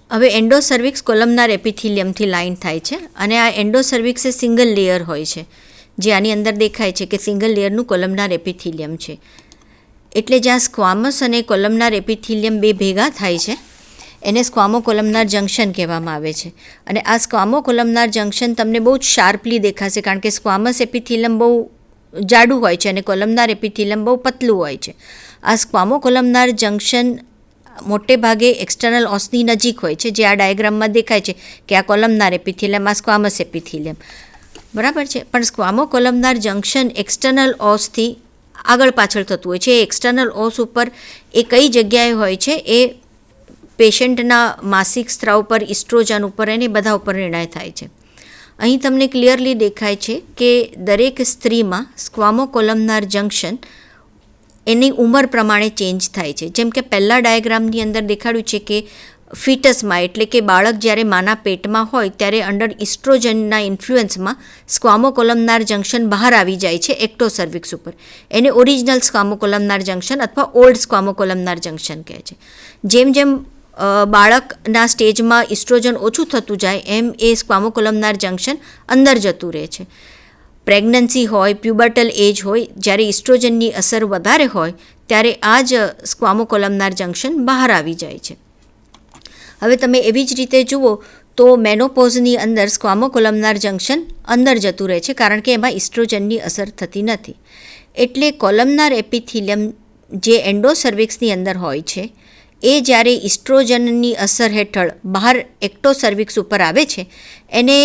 હવે એન્ડોસર્વિક્સ કોલમનાર એપિથેલિયમથી લાઇન થાય છે અને આ એન્ડોસર્વિક્સ એ સિંગલ લેયર હોય છે, જે આની અંદર દેખાય છે કે સિંગલ લેયરનું કોલમનાર એપિથેલિયમ છે. એટલે જ્યાં સ્ક્વામસ અને કોલમનાર એપિથેલિયમ બે ભેગા થાય છે એને સ્ક્વામો કોલમનાર જંકશન કહેવામાં આવે છે. અને આ સ્ક્વામો કોલમનાર જંકશન તમને બહુ જ શાર્પલી દેખાશે, કારણ કે સ્ક્વામસ એપિથેલિયમ બહુ જાડું હોય છે અને કોલમનાર એપિથેલિયમ બહુ પતલું હોય છે. આ સ્ક્વામો કોલમનાર જંકશન મોટે ભાગે એક્સટર્નલ ઓસની નજીક હોય છે, જે આ ડાયાગ્રામમાં દેખાય છે કે આ કોલમનાર એપિથેલિયમ, આ સ્ક્વામસ એપિથેલિયમ, બરાબર છે. પણ સ્ક્વામો કોલમનાર જંકશન એક્સટર્નલ ઓસથી આગળ પાછળ થતું હોય છે. એ એક્સટર્નલ ઓસ ઉપર એ કઈ જગ્યાએ હોય છે એ પેશન્ટના માસિક સ્ત્રાવ પર, ઇસ્ટ્રોજન ઉપર અને બધા ઉપર નિર્ણય થાય છે. અહીં તમને ક્લિયરલી દેખાય છે કે દરેક સ્ત્રીમાં સ્ક્વામો કોલમનાર જંકશન એની ઉંમર પ્રમાણે ચેન્જ થાય છે. જેમ કે પહેલાં ડાયાગ્રામની અંદર દેખાડ્યું છે કે ફિટસમાં એટલે કે બાળક જ્યારે માના પેટમાં હોય ત્યારે અંડર ઇસ્ટ્રોજનના ઇન્ફ્લુઅન્સમાં સ્ક્વામો કોલમનાર જંકશન બહાર આવી જાય છે એક્ટોસર્વિક્સ ઉપર. એને ઓરિજિનલ સ્ક્વામો કોલમનાર જંકશન અથવા ઓલ્ડ સ્ક્વામો કોલમનાર જંકશન કહે છે. જેમ જેમ બાળકના સ્ટેજમાં ઇસ્ટ્રોજન ઓછું થતું જાય એમ એ સ્ક્વામો કોલમનાર જંકશન અંદર જતું રહે છે. પ્રેગ્નન્સી હોય, પ્યુબર્ટલ એજ હોય, જ્યારે ઇસ્ટ્રોજનની અસર વધારે હોય ત્યારે આ જ સ્ક્વામો કોલમનાર જંકશન બહાર આવી જાય છે. હવે તમે એવી જ રીતે જુઓ તો મેનોપોઝની અંદર સ્ક્વામો કોલમનાર જંકશન અંદર જતું રહે છે, કારણ કે એમાં ઇસ્ટ્રોજનની અસર થતી નથી. એટલે કોલમનાર એપિથેલિયમ જે એન્ડોસર્વિક્સની અંદર હોય છે એ જ્યારે ઇસ્ટ્રોજનની અસર હેઠળ બહાર એક્ટોસર્વિક્સ ઉપર આવે છે એને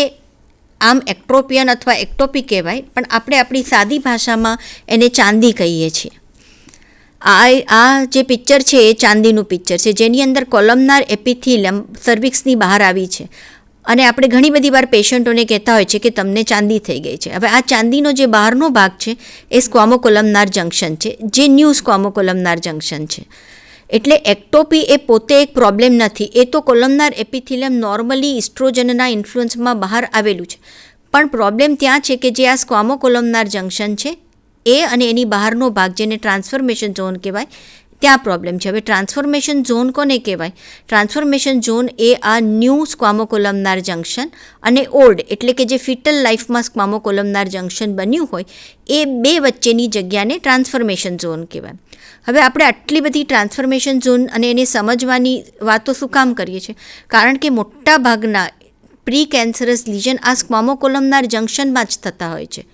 આમ એક્ટ્રોપિયન અથવા એક્ટોપી કહેવાય, પણ આપણે આપણી સાદી ભાષામાં એને ચાંદી કહીએ છીએ. આ જે પિક્ચર છે એ ચાંદીનું પિક્ચર છે, જેની અંદર કોલમનાર એપિથેલિયમ સર્વિક્સની બહાર આવી છે અને આપણે ઘણી બધી વાર પેશન્ટોને કહેતા હોય છે કે તમને ચાંદી થઈ ગઈ છે. હવે આ ચાંદીનો જે બહારનો ભાગ છે એ સ્ક્વામો કોલમનાર જંકશન છે, જે ન્યૂ સ્ક્વામો કોલમનાર જંકશન છે. એટલે એક્ટોપી એ પોતે એક પ્રોબ્લેમ નથી, એ તો કોલમનાર એપિથેલિયમ નોર્મલી ઇસ્ટ્રોજનના ઇન્ફ્લુઅન્સમાં બહાર આવેલું છે. પણ પ્રોબ્લેમ ત્યાં છે કે જે આ સ્ક્વામો કોલમનાર જંકશન છે એ અને એની બહારનો ભાગ, જેને ટ્રાન્સફોર્મેશન ઝોન કહેવાય, ત્યાં પ્રોબ્લેમ છે. હવે ટ્રાન્સફોર્મેશન ઝોન કોને કહેવાય? ટ્રાન્સફોર્મેશન ઝોન એ આ ન્યૂ સ્ક્વામો કોલમનાર જંકશન અને ઓલ્ડ એટલે કે જે ફિટલ લાઈફમાં સ્ક્વામો કોલમનાર જંકશન બન્યું હોય એ બે વચ્ચેની જગ્યાને ટ્રાન્સફોર્મેશન ઝોન કહેવાય. હવે આપણે આટલી બધી ટ્રાન્સફોર્મેશન ઝોન અને એને સમજવાની વાતો શું કામ કરીએ છીએ? કારણ કે મોટા ભાગના પ્રી કેન્સરસ લીઝન આ સ્ક્વામો કોલમનાર જંકશનમાં જ થતા હોય છે.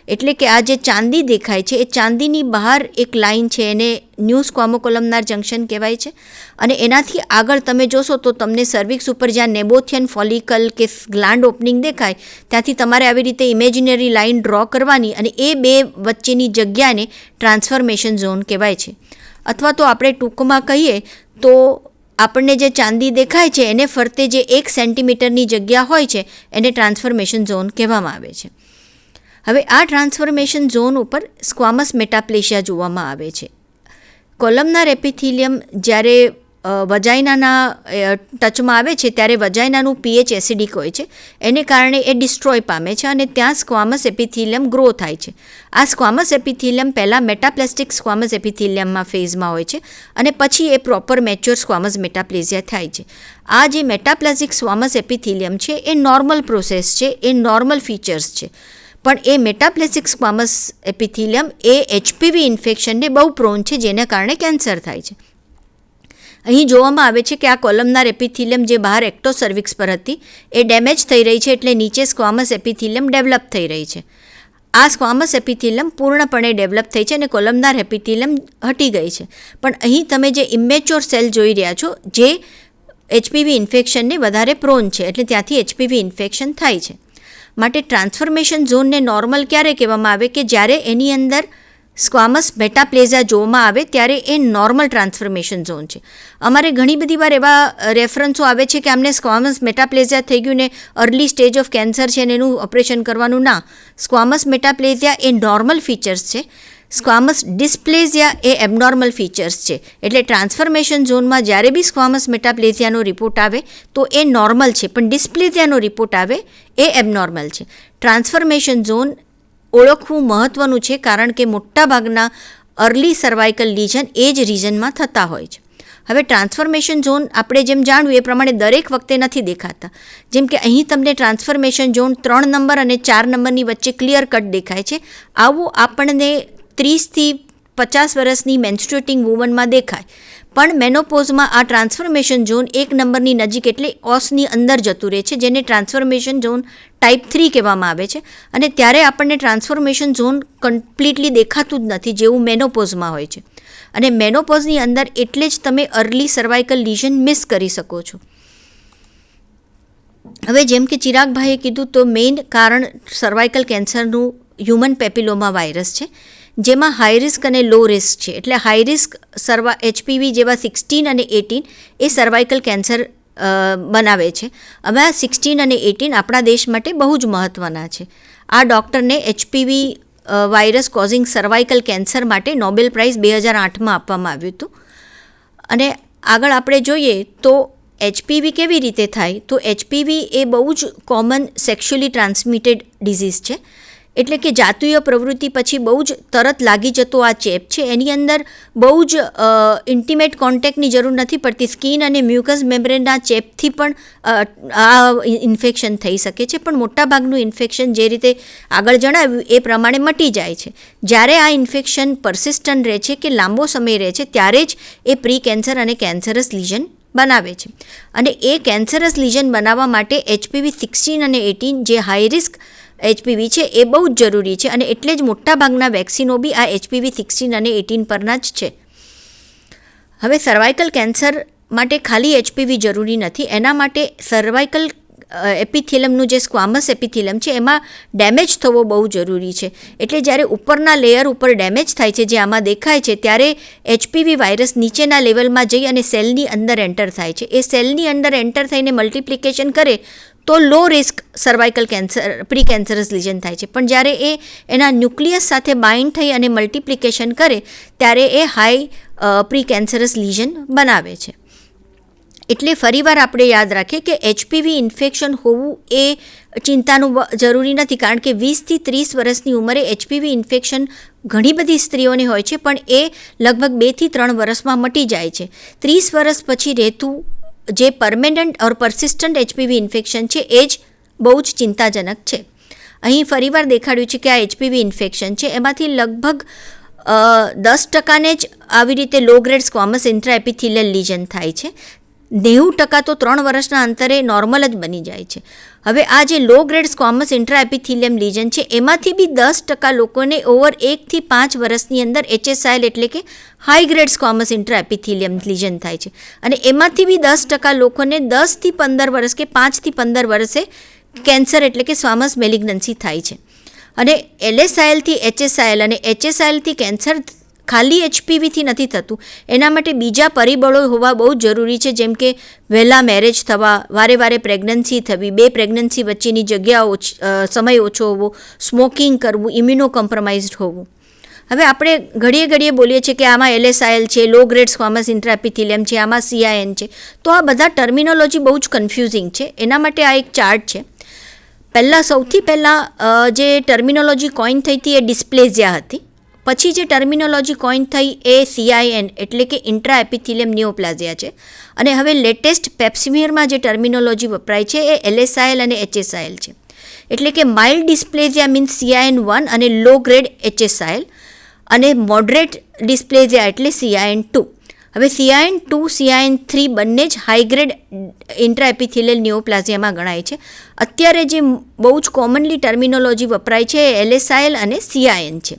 એટલે કે આ જે ચાંદી દેખાય છે એ ચાંદીની બહાર એક લાઇન છે, એને ન્યૂ સ્ક્વામો કોલમનાર જંકશન કહેવાય છે. અને એનાથી આગળ તમે જોશો તો તમને સર્વિક્સ ઉપર જ્યાં નેબોથિયન ફોલિકલ કે ગ્લાન્ડ ઓપનિંગ દેખાય ત્યાંથી તમારે આવી રીતે ઇમેજિનરી લાઇન ડ્રો કરવાની અને એ બે વચ્ચેની જગ્યાને ટ્રાન્સફોર્મેશન ઝોન કહેવાય છે. અથવા તો આપણે ટૂંકમાં કહીએ તો આપણને જે ચાંદી દેખાય છે એને ફરતે જે 1 સેન્ટીમીટરની જગ્યા હોય છે એને ટ્રાન્સફોર્મેશન ઝોન કહેવામાં આવે છે. હવે આ ટ્રાન્સફોર્મેશન ઝોન ઉપર સ્ક્વામસ મેટાપ્લેશિયા જોવામાં આવે છે. કોલમનાર એપિથેલિયમ જ્યારે વજાઇનાના ટચમાં આવે છે ત્યારે વજાઇનાનું પીએચ એસિડિક હોય છે, એને કારણે એ ડિસ્ટ્રોય પામે છે અને ત્યાં સ્ક્વામસ એપિથેલિયમ ગ્રો થાય છે. આ સ્ક્વામસ એપિથેલિયમ પહેલાં મેટાપ્લાસ્ટિક સ્ક્વામસ એપિથેલિયમમાં ફેઝમાં હોય છે અને પછી એ પ્રોપર મેચ્યોર સ્ક્વામસ મેટાપ્લેઝિયા થાય છે. આ જે મેટાપ્લાસ્ટિક સ્ક્વામસ એપિથેલિયમ છે એ નોર્મલ પ્રોસેસ છે, એ નોર્મલ ફીચર્સ છે, પણ એ મેટાપ્લેસ્ટિક સ્ક્વામસ એપિથેલિયમ એ એચપીવી ઇન્ફેક્શનને બહુ પ્રોન છે, જેના કારણે કેન્સર થાય છે. અહીં જોવામાં આવે છે કે આ કોલમનાર એપિથેલિયમ જે બહાર એક્ટોસર્વિક્સ પર હતી એ ડેમેજ થઈ રહી છે, એટલે નીચે સ્ક્વામસ એપિથેલિયમ ડેવલપ થઈ રહી છે. આ સ્ક્વામસ એપિથેલિયમ પૂર્ણપણે ડેવલપ થઈ છે અને કોલમનાર એપિથેલિયમ હટી ગઈ છે. પણ અહીં તમે જે ઇમેચ્યોર સેલ જોઈ રહ્યા છો જે એચપીવી ઇન્ફેક્શનને વધારે પ્રોન છે, એટલે ત્યાંથી એચપીવી ઇન્ફેક્શન થાય છે. માટે ટ્રાન્સફોર્મેશન ઝોનને નોર્મલ ક્યારે કહેવામાં આવે કે જ્યારે એની અંદર સ્ક્વામસ મેટાપ્લેઝિયા જોવામાં આવે ત્યારે એ નોર્મલ ટ્રાન્સફોર્મેશન ઝોન છે. અમારે ઘણી બધી વાર એવા રેફરન્સો આવે છે કે અમને સ્ક્વામસ મેટાપ્લેઝિયા થઈ ગયું ને અર્લી સ્ટેજ ઓફ કેન્સર છે ને એનું ઓપરેશન કરવાનું. ના, સ્ક્વામસ મેટાપ્લેઝિયા એ નોર્મલ ફીચર્સ છે, સ્ક્વામસ ડિસ્પ્લેઝિયા એ એબનોર્મલ ફીચર્સ છે. એટલે ટ્રાન્સફોર્મેશન ઝોનમાં જ્યારે બી સ્ક્વામસ મેટાપ્લેઝિયાનો રિપોર્ટ આવે તો એ નોર્મલ છે, પણ ડિસ્પ્લેઝિયાનો રિપોર્ટ આવે એ એબનોર્મલ છે. ટ્રાન્સફોર્મેશન ઝોન ઓળખવું મહત્ત્વનું છે, કારણ કે મોટાભાગના અર્લી સર્વાઇકલ લીઝન એ જ રીઝનમાં થતા હોય છે. હવે ટ્રાન્સફોર્મેશન ઝોન આપણે જેમ જાણવું એ પ્રમાણે દરેક વખતે નથી દેખાતા. જેમ કે અહીં તમને ટ્રાન્સફોર્મેશન ઝોન 3 નંબર અને 4 નંબરની વચ્ચે ક્લિયર કટ દેખાય છે. આવું આપણને 30થી 50 વર્ષની મેન્સ્ટ્રુએટિંગ વુમનમાં દેખાય, પણ મેનોપોઝમાં આ ટ્રાન્સફોર્મેશન ઝોન 1 નંબરની નજીક એટલે ઓસની અંદર જતું રહે છે, જેને ટ્રાન્સફોર્મેશન ઝોન ટાઈપ 3 કહેવામાં આવે છે. અને ત્યારે આપણને ટ્રાન્સફોર્મેશન ઝોન કમ્પ્લીટલી દેખાતું જ નથી જેવું મેનોપોઝમાં હોય છે. અને મેનોપોઝની અંદર એટલે જ તમે અર્લી સર્વાઇકલ લીઝન મિસ કરી શકો છો. હવે જેમ કે ચિરાગભાઈએ કીધું તો મેઇન કારણ સર્વાઇકલ કેન્સરનું હ્યુમન પેપિલોમા વાયરસ છે, જેમાં હાઈ રિસ્ક અને લો રિસ્ક છે. એટલે હાઈ રિસ્ક એચપીવી જેવા 16 અને 18 એ સર્વાઇકલ કેન્સર બનાવે છે. હવે આ 16 અને 18 આપણા દેશ માટે બહુ જ મહત્ત્વના છે. આ ડૉક્ટરને HPV virus causing cervical cancer માટે નોબેલ પ્રાઇઝ 2008માં આપવામાં આવ્યું હતું. અને આગળ આપણે જોઈએ તો એચપીવી કેવી રીતે થાય, તો એચપીવી એ બહુ જ કોમન સેક્સ્યુઅલી ટ્રાન્સમિટેડ ડિઝીઝ છે. એટલે કે જાતીય પ્રવૃત્તિ પછી બહુ જ તરત લાગી જતો આ ચેપ છે. એની અંદર બહુ જ ઇન્ટિમેટ કોન્ટેક્ટની જરૂર નથી પડતી. સ્કિન અને મ્યુકસ મેમ્બ્રેનના ચેપથી પણ આ ઇન્ફેક્શન થઈ શકે છે, પણ મોટાભાગનું ઇન્ફેક્શન જે રીતે આગળ જણાવ્યું એ પ્રમાણે મટી જાય છે. જ્યારે આ ઇન્ફેક્શન પરસિસ્ટન્ટ રહે છે કે લાંબો સમય રહે છે ત્યારે જ એ પ્રી કેન્સર અને કેન્સરસ લીઝન બનાવે છે. અને એ કેન્સરસ લીઝન બનાવવા માટે એચપીવી 16 અને 18 જે હાઈ રિસ્ક એચપીવી છે એ બહુ જ જરૂરી છે. અને એટલે જ મોટાભાગના વેક્સિનો બી આ એચપીવી 16 અને 18 પરના જ છે. હવે સર્વાઇકલ કેન્સર માટે ખાલી એચપીવી જરૂરી નથી, એના માટે સર્વાઇકલ એપિથેલિયમનું જે સ્ક્વામસ એપિથેલિયમ છે એમાં ડેમેજ થવો બહુ જરૂરી છે. એટલે જ્યારે ઉપરના લેયર ઉપર ડેમેજ થાય છે, જે આમાં દેખાય છે, ત્યારે એચપીવી વાયરસ નીચેના લેવલમાં જઈ અને સેલની અંદર એન્ટર થાય છે. એ સેલની અંદર એન્ટર થઈને મલ્ટિપ્લિકેશન કરે તો low risk cervical cancer precancerous lesion થાય છે. પણ જ્યારે એ એના ન્યુક્લિયસ સાથે બાઇન્ડ થઈ અને મલ્ટિપ્લિકેશન કરે ત્યારે એ હાઈ પ્રી કેન્સરસ લીઝન બનાવે છે. એટલે ફરીવાર આપણે યાદ રાખીએ કે એચપીવી ઇન્ફેક્શન હોવું એ ચિંતાનું જરૂરી નથી, કારણ કે 20થી 30 વર્ષની ઉંમરે એચપીવી ઇન્ફેક્શન ઘણી બધી સ્ત્રીઓને હોય છે, પણ એ લગભગ 2થી 3 વર્ષમાં મટી જાય છે. 30 વર્ષ પછી રહેતું જે પરમેનન્ટ ઓર પરસિસ્ટન્ટ એચપીવી ઇન્ફેક્શન છે એ જ બહુ જ ચિંતાજનક છે. અહીં ફરીવાર દેખાડ્યું છે કે આ એચપીવી ઇન્ફેક્શન છે એમાંથી લગભગ 10% જ આવી રીતે લો ગ્રેડ સ્ક્વામસ ઇન્ટ્રાએપિથેલિયલ લીઝન થાય છે. 90% તો 3 વર્ષના અંતરે નોર્મલ જ બની જાય છે. હવે આ જે લો ગ્રેડ સ્ક્વામસ ઇન્ટ્રાએપિથેલિયમ લીઝન છે એમાંથી બી 10% લોકોને ઓવર 1 થી 5 વર્ષની અંદર HSIL એટલે કે હાઈ ગ્રેડ સ્ક્વામસ ઇન્ટ્રાએપિથેલિયમ લીઝન થાય છે. અને એમાંથી બી 10% લોકોને 10 થી 15 વર્ષ કે 5 થી 15 વર્ષે કેન્સર એટલે કે સ્ક્વામસ મેલિગ્નન્સી થાય છે. અને LSIL થી HSIL અને HSIL થી કેન્સર ખાલી HPVથી નથી થતું, એના માટે બીજા પરિબળો હોવા બહુ જરૂરી છે, જેમ કે વહેલા મેરેજ થવા, વારે વારે પ્રેગ્નન્સી થવી, 2 પ્રેગ્નન્સી વચ્ચેની જગ્યા સમય ઓછો હોવો, સ્મોકિંગ કરવું, ઇમ્યુનો કોમ્પ્રોમાઇઝડ હોવું. હવે આપણે ઘડીએ બોલીએ છીએ કે આમાં LSIL છે, લો ગ્રેડ સ્ક્વામસ ઇન્ટ્રાએપિથેલિયમ છે, આમાં CIN છે, તો આ બધા ટર્મિનોલોજી બહુ જ કન્ફ્યુઝિંગ છે. એના માટે આ એક ચાર્ટ છે. સૌથી પહેલાં જે ટર્મિનોલોજી કોઈન થઈ હતી એ ડિસ્પ્લેઝિયા હતી. પછી જે ટર્મિનોલોજી કોઈન થઈ એ CIN એટલે કે ઇન્ટ્રાએપિથેલિયમ નિયોપ્લાઝિયા છે. અને હવે લેટેસ્ટ પેપ્સમિયરમાં જે ટર્મિનોલોજી વપરાય છે એ LSIL અને HSIL છે. એટલે કે માઇલ્ડ ડિસ્પ્લેઝિયા મીન્સ CIN1 અને લો ગ્રેડ HSIL, અને મોડરેટ ડિસ્પ્લેઝિયા એટલે CIN2. હવે CIN2, CIN3 બંને જ હાઈ ગ્રેડ ઇન્ટ્રાએપિથેલિયલ નિયોપ્લાઝિયામાં ગણાય છે. અત્યારે જે બહુ જ કોમનલી ટર્મિનોલોજી વપરાય છે એ LSIL અને CIN છે.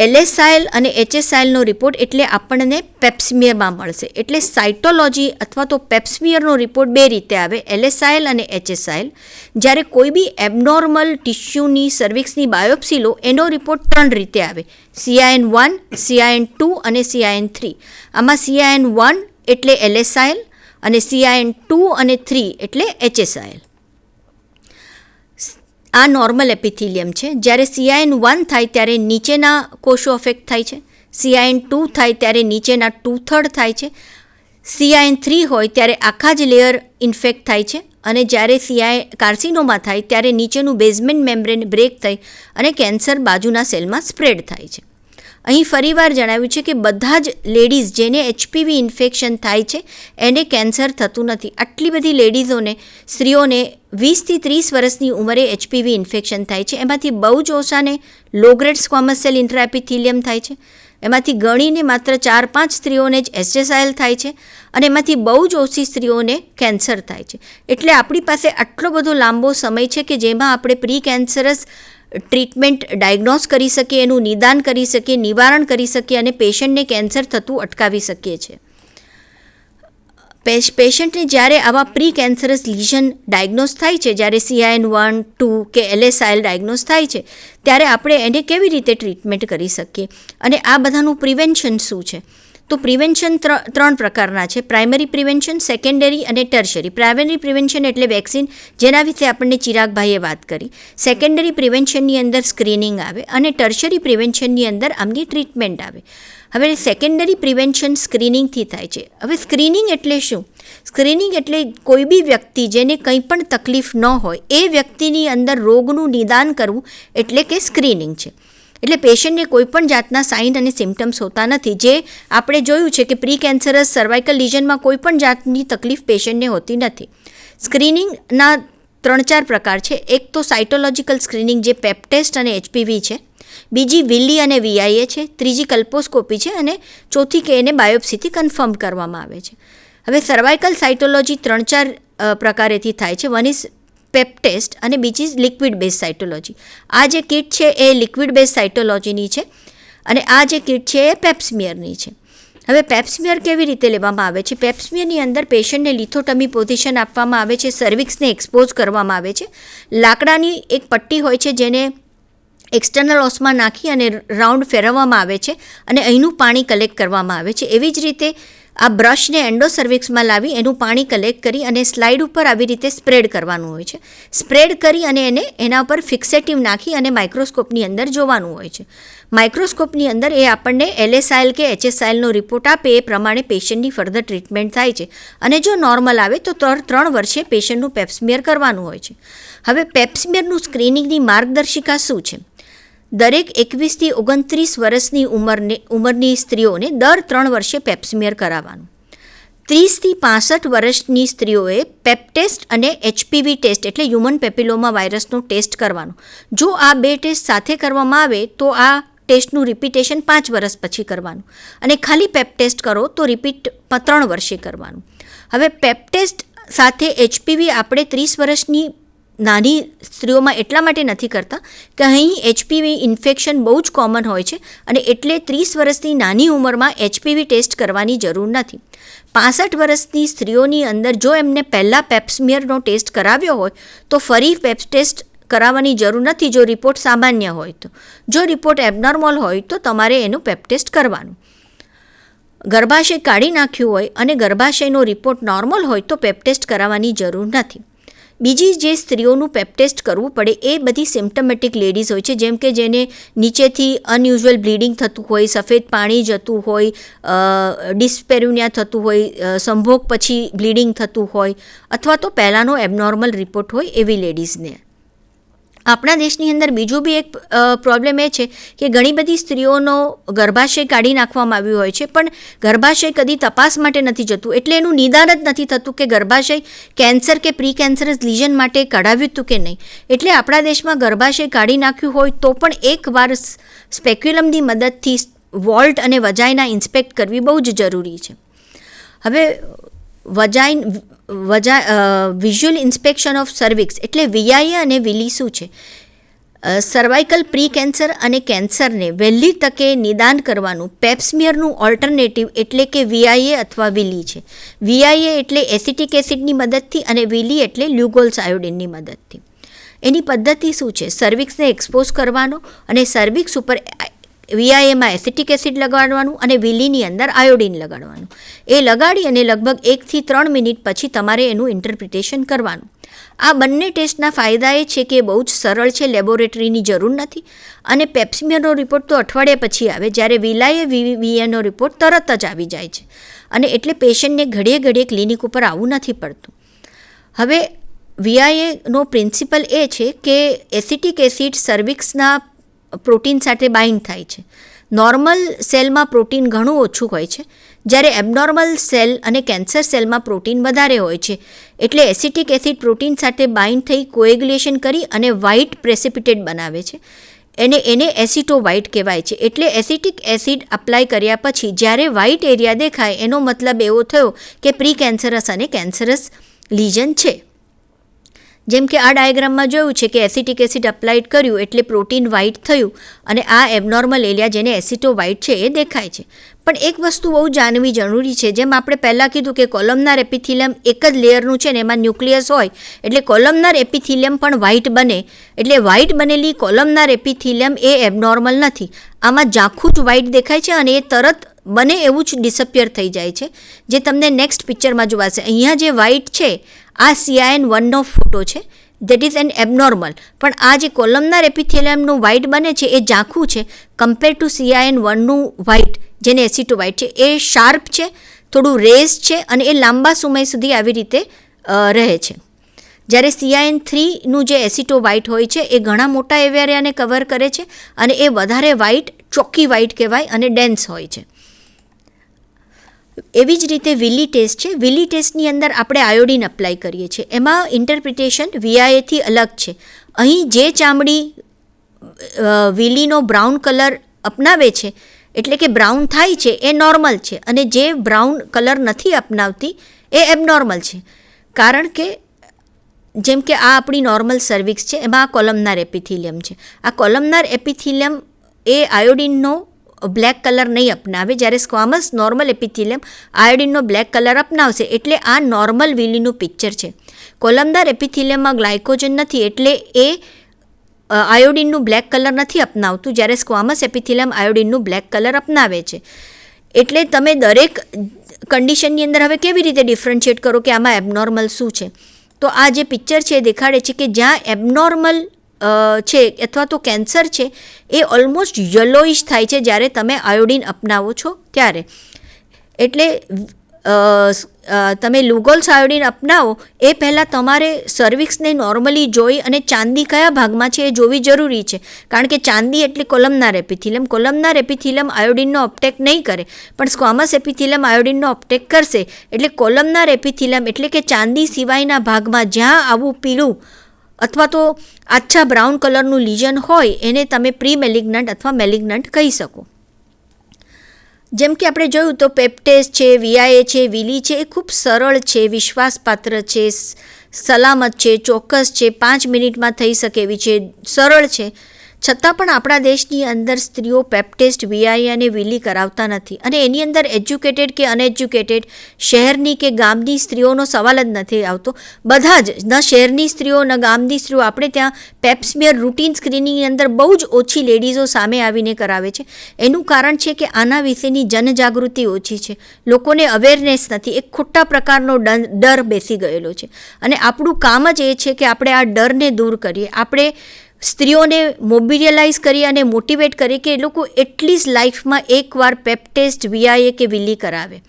LSIL અને HSILનો રિપોર્ટ એટલે આપણને પેપ્સમિયરમાં મળશે. એટલે સાઇટોલોજી અથવા તો પેપ્સમિયરનો રિપોર્ટ 2 રીતે આવે, LSIL અને HSIL. જ્યારે કોઈ બી એબનોર્મલ ટિશ્યુની સર્વિક્સની બાયોપ્સી લો એનો રિપોર્ટ 3 રીતે આવે, CIN1, CIN2 અને CIN3. આમાં CIN1 એટલે LSIL અને CIN2 અને 3 એટલે HSIL. આ નોર્મલ એપિથેલિયમ છે. જ્યારે CIN1 થાય ત્યારે નીચેના કોષો અફેક્ટ થાય છે, CIN2 થાય ત્યારે નીચેના 2/3 થાય છે, CIN3 હોય ત્યારે આખા જ લેયર ઇન્ફેક્ટ થાય છે, અને જ્યારે કાર્સિનોમા થાય ત્યારે નીચેનું બેઝમેન્ટ મેમ્બ્રેન બ્રેક થઈ અને કેન્સર બાજુના સેલમાં સ્પ્રેડ થાય છે. અહીં ફરીવાર જણાવ્યું છે કે બધા જ લેડીઝ જેને HPV ઇન્ફેક્શન થાય છે એને કેન્સર થતું નથી. આટલી બધી લેડીઝોને, સ્ત્રીઓને 20 થી 30 વર્ષની ઉંમરે HPV ઇન્ફેક્શન થાય છે. એમાંથી બહુ જ ઓછાને લો ગ્રેડ સ્ક્વામસ સેલ ઇન્ટ્રાએપિથેલિયમ થાય છે. એમાંથી ગણીને માત્ર 4-5 સ્ત્રીઓને જ HSIL થાય છે, અને એમાંથી બહુ જ ઓછી સ્ત્રીઓને કેન્સર થાય છે. એટલે આપણી પાસે આટલો બધો લાંબો સમય છે કે જેમાં આપણે પ્રી કેન્સરસ ટ્રીટમેન્ટ ડાયગ્નોઝ કરી શકીએ, એનું નિદાન કરી શકીએ, નિવારણ કરી શકીએ અને પેશન્ટને કેન્સર થતું અટકાવી શકીએ છીએ. પેશન્ટને જ્યારે આવા પ્રી કેન્સરસ લીઝન ડાયગ્નોઝ થાય છે, જ્યારે CIN1, 2 કે LSIL ડાયગ્નોઝ થાય છે, ત્યારે આપણે એને કેવી રીતે ટ્રીટમેન્ટ કરી શકીએ અને આ બધાનું પ્રિવેન્શન શું છે? તો પ્રિવેન્શન 3 પ્રકારના છે, પ્રાઇમરી પ્રિવેન્શન, સેકન્ડરી અને ટર્શરી. પ્રાઇમરી પ્રિવેન્શન એટલે વેક્સિન, જેના વિશે આપણને ચિરાગભાઈએ વાત કરી. સેકન્ડરી પ્રિવેન્શનની અંદર સ્ક્રીનિંગ આવે અને ટર્શરી પ્રિવેન્શનની અંદર આમની ટ્રીટમેન્ટ આવે. હવે સેકન્ડરી પ્રિવેન્શન સ્ક્રીનિંગથી થાય છે. હવે સ્ક્રીનિંગ એટલે શું? સ્ક્રીનિંગ એટલે કોઈ બી વ્યક્તિ જેને કંઈ પણ તકલીફ ન હોય એ વ્યક્તિની અંદર રોગનું નિદાન કરવું એટલે કે સ્ક્રીનિંગ છે. એટલે પેશન્ટને કોઈપણ જાતના સાઇન અને સિમ્ટમ્સ હોતા નથી. જે આપણે જોયું છે કે પ્રી કેન્સરસ સર્વાઇકલ લીઝનમાં કોઈપણ જાતની તકલીફ પેશન્ટને હોતી નથી. સ્ક્રીનિંગના 3-4 પ્રકાર છે. એક તો સાઇટોલોજીકલ સ્ક્રીનિંગ જે પેપ ટેસ્ટ અને HPV છે, બીજી વિલી અને VIA છે, ત્રીજી કલ્પોસ્કોપી છે, અને ચોથી કે એને બાયોપ્સીથી કન્ફર્મ કરવામાં આવે છે. હવે સર્વાઇકલ સાઇટોલોજી 3-4 પ્રકારેથી થાય છે. વન ઇઝ પેપ ટેસ્ટ અને બીજી લિક્વિડ બેઝ સાઇટોલોજી. આ જે કિટ છે એ લિક્વિડ બેઝ સાઇટોલોજીની છે અને આ જે કિટ છે એ પેપ્સમિયરની છે. હવે પેપ્સમિયર કેવી રીતે લેવામાં આવે છે? પેપ્સમિયરની અંદર પેશન્ટને લિથોટમી પોઝિશન આપવામાં આવે છે, સર્વિક્સને એક્સપોઝ કરવામાં આવે છે. લાકડાની એક પટ્ટી હોય છે જેને એક્સટર્નલ ઓસમાં નાખી અને રાઉન્ડ ફેરવવામાં આવે છે અને અહીંનું પાણી કલેક્ટ કરવામાં આવે છે. એવી જ રીતે આ બ્રશને એન્ડો સર્વિક્સમાં લાવી એનું પાણી કલેક્ટ કરી અને સ્લાઇડ ઉપર આવી રીતે સ્પ્રેડ કરવાનું હોય છે. સ્પ્રેડ કરી અને એને એના ઉપર ફિક્સેટિવ નાખી અને માઇક્રોસ્કોપની અંદર જોવાનું હોય છે. માઇક્રોસ્કોપની અંદર એ આપણને LSIL કે HSILનો રિપોર્ટ આપે એ પ્રમાણે પેશન્ટની ફર્ધર ટ્રીટમેન્ટ થાય છે. અને જો નોર્મલ આવે તો 3 વર્ષે પેશન્ટનું પેપ્સમિયર કરવાનું હોય છે. હવે પેપ્સમિયરનું સ્ક્રીનિંગની માર્ગદર્શિકા શું છે? દરેક 21 થી 29 વર્ષની ઉંમરની સ્ત્રીઓને દર 3 વર્ષે પેપ્સમિયર કરાવવાનું. 30 થી 65 વર્ષની સ્ત્રીઓએ પેપ ટેસ્ટ અને HPV ટેસ્ટ એટલે હ્યુમન પેપિલોમા વાયરસનો ટેસ્ટ કરવાનો. જો આ 2 ટેસ્ટ સાથે કરવામાં આવે તો આ ટેસ્ટનું રિપીટેશન 5 વર્ષ પછી કરવાનું, અને ખાલી પેપ ટેસ્ટ કરો તો રિપીટ 3 વર્ષે કરવાનું. હવે પેપ ટેસ્ટ સાથે HPV આપણે 30 વર્ષની નાની સ્ત્રીઓમાં એટલા માટે નથી કરતા કે અહીં HPV ઇન્ફેક્શન બહુ જ કોમન હોય છે અને એટલે 30 વર્ષની નાની ઉંમરમાં HPV ટેસ્ટ કરવાની જરૂર નથી. 65 વર્ષની સ્ત્રીઓની અંદર જો એમને પહેલાં પેપ્સમિયરનો ટેસ્ટ કરાવ્યો હોય તો ફરી પેપ ટેસ્ટ કરાવવાની જરૂર નથી જો રિપોર્ટ સામાન્ય હોય તો. જો રિપોર્ટ એબનોર્મલ હોય તો તમારે એનું પેપ ટેસ્ટ કરવાનું. ગર્ભાશય કાઢી નાખ્યું હોય અને ગર્ભાશયનો રિપોર્ટ નોર્મલ હોય તો પેપ ટેસ્ટ કરાવવાની જરૂર નથી. બીજી જે સ્ત્રીઓનું પેપ ટેસ્ટ કરવું પડે એ બધી સિમ્ટમેટિક લેડીઝ હોય છે, જેમ કે જેને નીચેથી અનયુઝ્યુઅલ બ્લીડિંગ થતું હોય, સફેદ પાણી જતું હોય, ડિસ્પેરુનિયા થતું હોય, સંભોગ પછી બ્લીડિંગ થતું હોય, અથવા તો પહેલાંનો એબનોર્મલ રિપોર્ટ હોય એવી લેડીઝને. આપણા દેશની અંદર બીજું બી એક પ્રોબ્લેમ એ છે કે ઘણી બધી સ્ત્રીઓનો ગર્ભાશય કાઢી નાખવામાં આવ્યું હોય છે, પણ ગર્ભાશય કદી તપાસ માટે નથી જતું, એટલે એનું નિદાન જ નથી થતું કે ગર્ભાશય કેન્સર કે પ્રી કેન્સરસ લીઝન માટે કઢાવ્યું હતું કે નહીં. એટલે આપણા દેશમાં ગર્ભાશય કાઢી નાખ્યું હોય તો પણ એકવાર સ્પેક્યુલમની મદદથી વોલ્ટ અને વજાઇના ઇન્સ્પેક્ટ કરવી બહુ જ જરૂરી છે. હવે વિઝ્યુઅલ ઇન્સ્પેક્શન ઓફ સર્વિક્સ એટલે VIA અને વિલી શું છે? સર્વાઇકલ પ્રી કેન્સર અને કેન્સરને વહેલી તકે નિદાન કરવાનું પેપ્સમિયરનું ઓલ્ટરનેટિવ એટલે કે VIA અથવા વિલી છે. VIA એટલે એસિટિક એસિડની મદદથી અને વિલી એટલે લ્યુગોલ્સ આયોડિનની મદદથી. એની પદ્ધતિ શું છે? સર્વિક્સને એક્સપોઝ કરવાનો અને સર્વિક્સ ઉપર VIAમાં એસિટિક એસિડ લગાડવાનું અને વિલીની અંદર આયોડિન લગાડવાનું. એ લગાડી અને લગભગ 1 થી 3 મિનિટ પછી તમારે એનું ઇન્ટરપ્રિટેશન કરવાનું. આ બંને ટેસ્ટના ફાયદા એ છે કે બહુ જ સરળ છે, લેબોરેટરીની જરૂર નથી, અને પેપ્સમિયરનો રિપોર્ટ તો અઠવાડિયા પછી આવે, જ્યારે VIAનો રિપોર્ટ તરત જ આવી જાય છે, અને એટલે પેશન્ટને ઘડીએ ઘડીએ ક્લિનિક ઉપર આવવું નથી પડતું. હવે VIAનો પ્રિન્સિપલ એ છે કે એસિટિક એસિડ સર્વિક્સના પ્રોટીન સાથે બાઇન્ડ થાય છે. નોર્મલ સેલમાં પ્રોટીન ઘણું ઓછું હોય છે, જ્યારે એબનોર્મલ સેલ અને કેન્સર સેલમાં પ્રોટીન વધારે હોય છે. એટલે એસિટિક એસિડ પ્રોટીન સાથે બાઇન્ડ થઈ કોએગ્યુલેશન કરી અને વ્હાઇટ પ્રેસિપિટેટ બનાવે છે. એને એસિટોવ્હાઇટ કહેવાય છે. એટલે એસિટિક એસિડ અપ્લાય કર્યા પછી જ્યારે વ્હાઇટ એરિયા દેખાય એનો મતલબ એવો થયો કે પ્રી કેન્સરસ અને કેન્સરસ લીઝન છે. જેમ કે આ ડાયાગ્રામમાં જોયું છે કે એસિટિક એસિડ અપ્લાઇડ કર્યું એટલે પ્રોટીન વ્હાઇટ થયું અને આ એબનોર્મલ એરિયા જેને એસિટોવ્હાઇટ છે એ દેખાય છે. પણ એક વસ્તુ બહુ જાણવી જરૂરી છે. જેમ આપણે પહેલાં કીધું કે કોલમનાર એપિથેલિયમ એક જ લેયરનું છે ને એમાં ન્યુક્લિયસ હોય એટલે કોલમનાર એપિથેલિયમ પણ વ્હાઇટ બને. એટલે વ્હાઇટ બનેલી કોલમનાર એપિથેલિયમ એ એબનોર્મલ નથી. આમાં ઝાંખું જ વ્હાઇટ દેખાય છે અને એ તરત બને એવું જ ડિસઅપિયર થઈ જાય છે, જે તમને નેક્સ્ટ પિક્ચરમાં જોવાશે. અહીંયા જે વ્હાઇટ છે આ CIN1નો ફોટો છે, દેટ ઇઝ એન એબનોર્મલ. પણ આ જે કોલમનાર એપિથેલિયમનું વ્હાઇટ બને છે એ ઝાંખું છે કમ્પેર ટુ CIN1નું વ્હાઇટ જેને એસિટોવ્હાઇટ છે. એ શાર્પ છે, થોડું રેઝ છે અને એ લાંબા સમય સુધી આવી રીતે રહે છે. જ્યારે CIN3નું જે એસિટોવ્હાઇટ હોય છે એ ઘણા મોટા એરિયાને કવર કરે છે અને એ વધારે વ્હાઇટ, ચોખ્ખી વ્હાઇટ કહેવાય અને ડેન્સ હોય છે. એવી જ રીતે વિલી ટેસ્ટ છે. વિલી ટેસ્ટની અંદર આપણે આયોડિન અપ્લાય કરીએ છીએ. એમાં ઇન્ટરપ્રિટેશન VIAથી અલગ છે. અહીં જે ચામડી વિલીનો બ્રાઉન કલર અપનાવે છે એટલે કે બ્રાઉન થાય છે એ નોર્મલ છે, અને જે બ્રાઉન કલર નથી અપનાવતી એ એબનોર્મલ છે. કારણ કે જેમ કે આ આપણી નોર્મલ સર્વિક્સ છે, એમાં આ કોલમનાર એપિથેલિયમ છે. આ કોલમનાર એપિથેલિયમ એ આયોડિનનો બ્લેક કલર નહીં અપનાવે, જ્યારે સ્ક્વામસ નોર્મલ એપિથેલિયમ આયોડિનનો બ્લેક કલર અપનાવશે. એટલે આ નોર્મલ વિલીનું પિક્ચર છે. કોલમનાર એપિથેલિયમમાં ગ્લાયકોજન નથી એટલે એ આયોડિનનું બ્લેક કલર નથી અપનાવતું, જ્યારે સ્ક્વામસ એપિથેલિયમ આયોડિનનું બ્લેક કલર અપનાવે છે. એટલે તમે દરેક કન્ડિશનની અંદર હવે કેવી રીતે ડિફરન્શિએટ કરો કે આમાં એબનોર્મલ શું છે? તો આ જે પિક્ચર છે એ દેખાડે છે કે જ્યાં એબનોર્મલ છે અથવા તો કેન્સર છે એ ઓલમોસ્ટ યલોઇશ થાય છે જ્યારે તમે આયોડિન અપનાવો છો ત્યારે. એટલે તમે લુગોલ્સ આયોડિન અપનાવો એ પહેલાં તમારે સર્વિક્સને નોર્મલી જોઈ અને ચાંદી કયા ભાગમાં છે એ જોવી જરૂરી છે. કારણ કે ચાંદી એટલે કોલમનાર એપિથેલિયમ. કોલમનાર એપિથેલિયમ આયોડિનનો અપટેક નહીં કરે, પણ સ્ક્વામસ એપિથેલિયમ આયોડિનનો અપટેક કરશે. એટલે કોલમનાર એપિથેલિયમ એટલે કે ચાંદી સિવાયના ભાગમાં જ્યાં આવું પીળું અથવા તો આછા બ્રાઉન કલરનું લીઝન હોય એને તમે પ્રી મેલિગ્નન્ટ અથવા મેલિગ્નન્ટ કહી શકો. જેમ કે આપણે જોયું તો પેપ ટેસ્ટ છે, VIA છે, વિલી છે, એ ખૂબ સરળ છે, વિશ્વાસપાત્ર છે, સલામત છે, ચોક્કસ છે, 5 મિનિટમાં થઈ શકે એવી છે, સરળ છે. છતાં પણ આપણા દેશની અંદર સ્ત્રીઓ પેપ ટેસ્ટ, વીઆઈ અને વિલી કરાવતા નથી. અને એની અંદર એજ્યુકેટેડ કે અનએજ્યુકેટેડ, શહેરની કે ગામની સ્ત્રીઓનો સવાલ જ નથી આવતો. બધા જ, ન શહેરની સ્ત્રીઓ ન ગામની સ્ત્રીઓ, આપણે ત્યાં પેપ્સમિયર રૂટીન સ્ક્રીનિંગની અંદર બહુ જ ઓછી લેડીઝો સામે આવીને કરાવે છે. એનું કારણ છે કે આના વિશેની જનજાગૃતિ ઓછી છે, લોકોને અવેરનેસ નથી, એક ખોટા પ્રકારનો ડર બેસી ગયેલો છે. અને આપણું કામ જ એ છે કે આપણે આ ડરને દૂર કરીએ, આપણે સ્ત્રીઓને મોબિલિયલાઇઝ કરીએ અને મોટિવેટ કરીએ કે એ લોકો એટલીસ્ટ લાઈફમાં એકવાર પેપ ટેસ્ટ, વીઆઈએ કે વિલી કરાવે.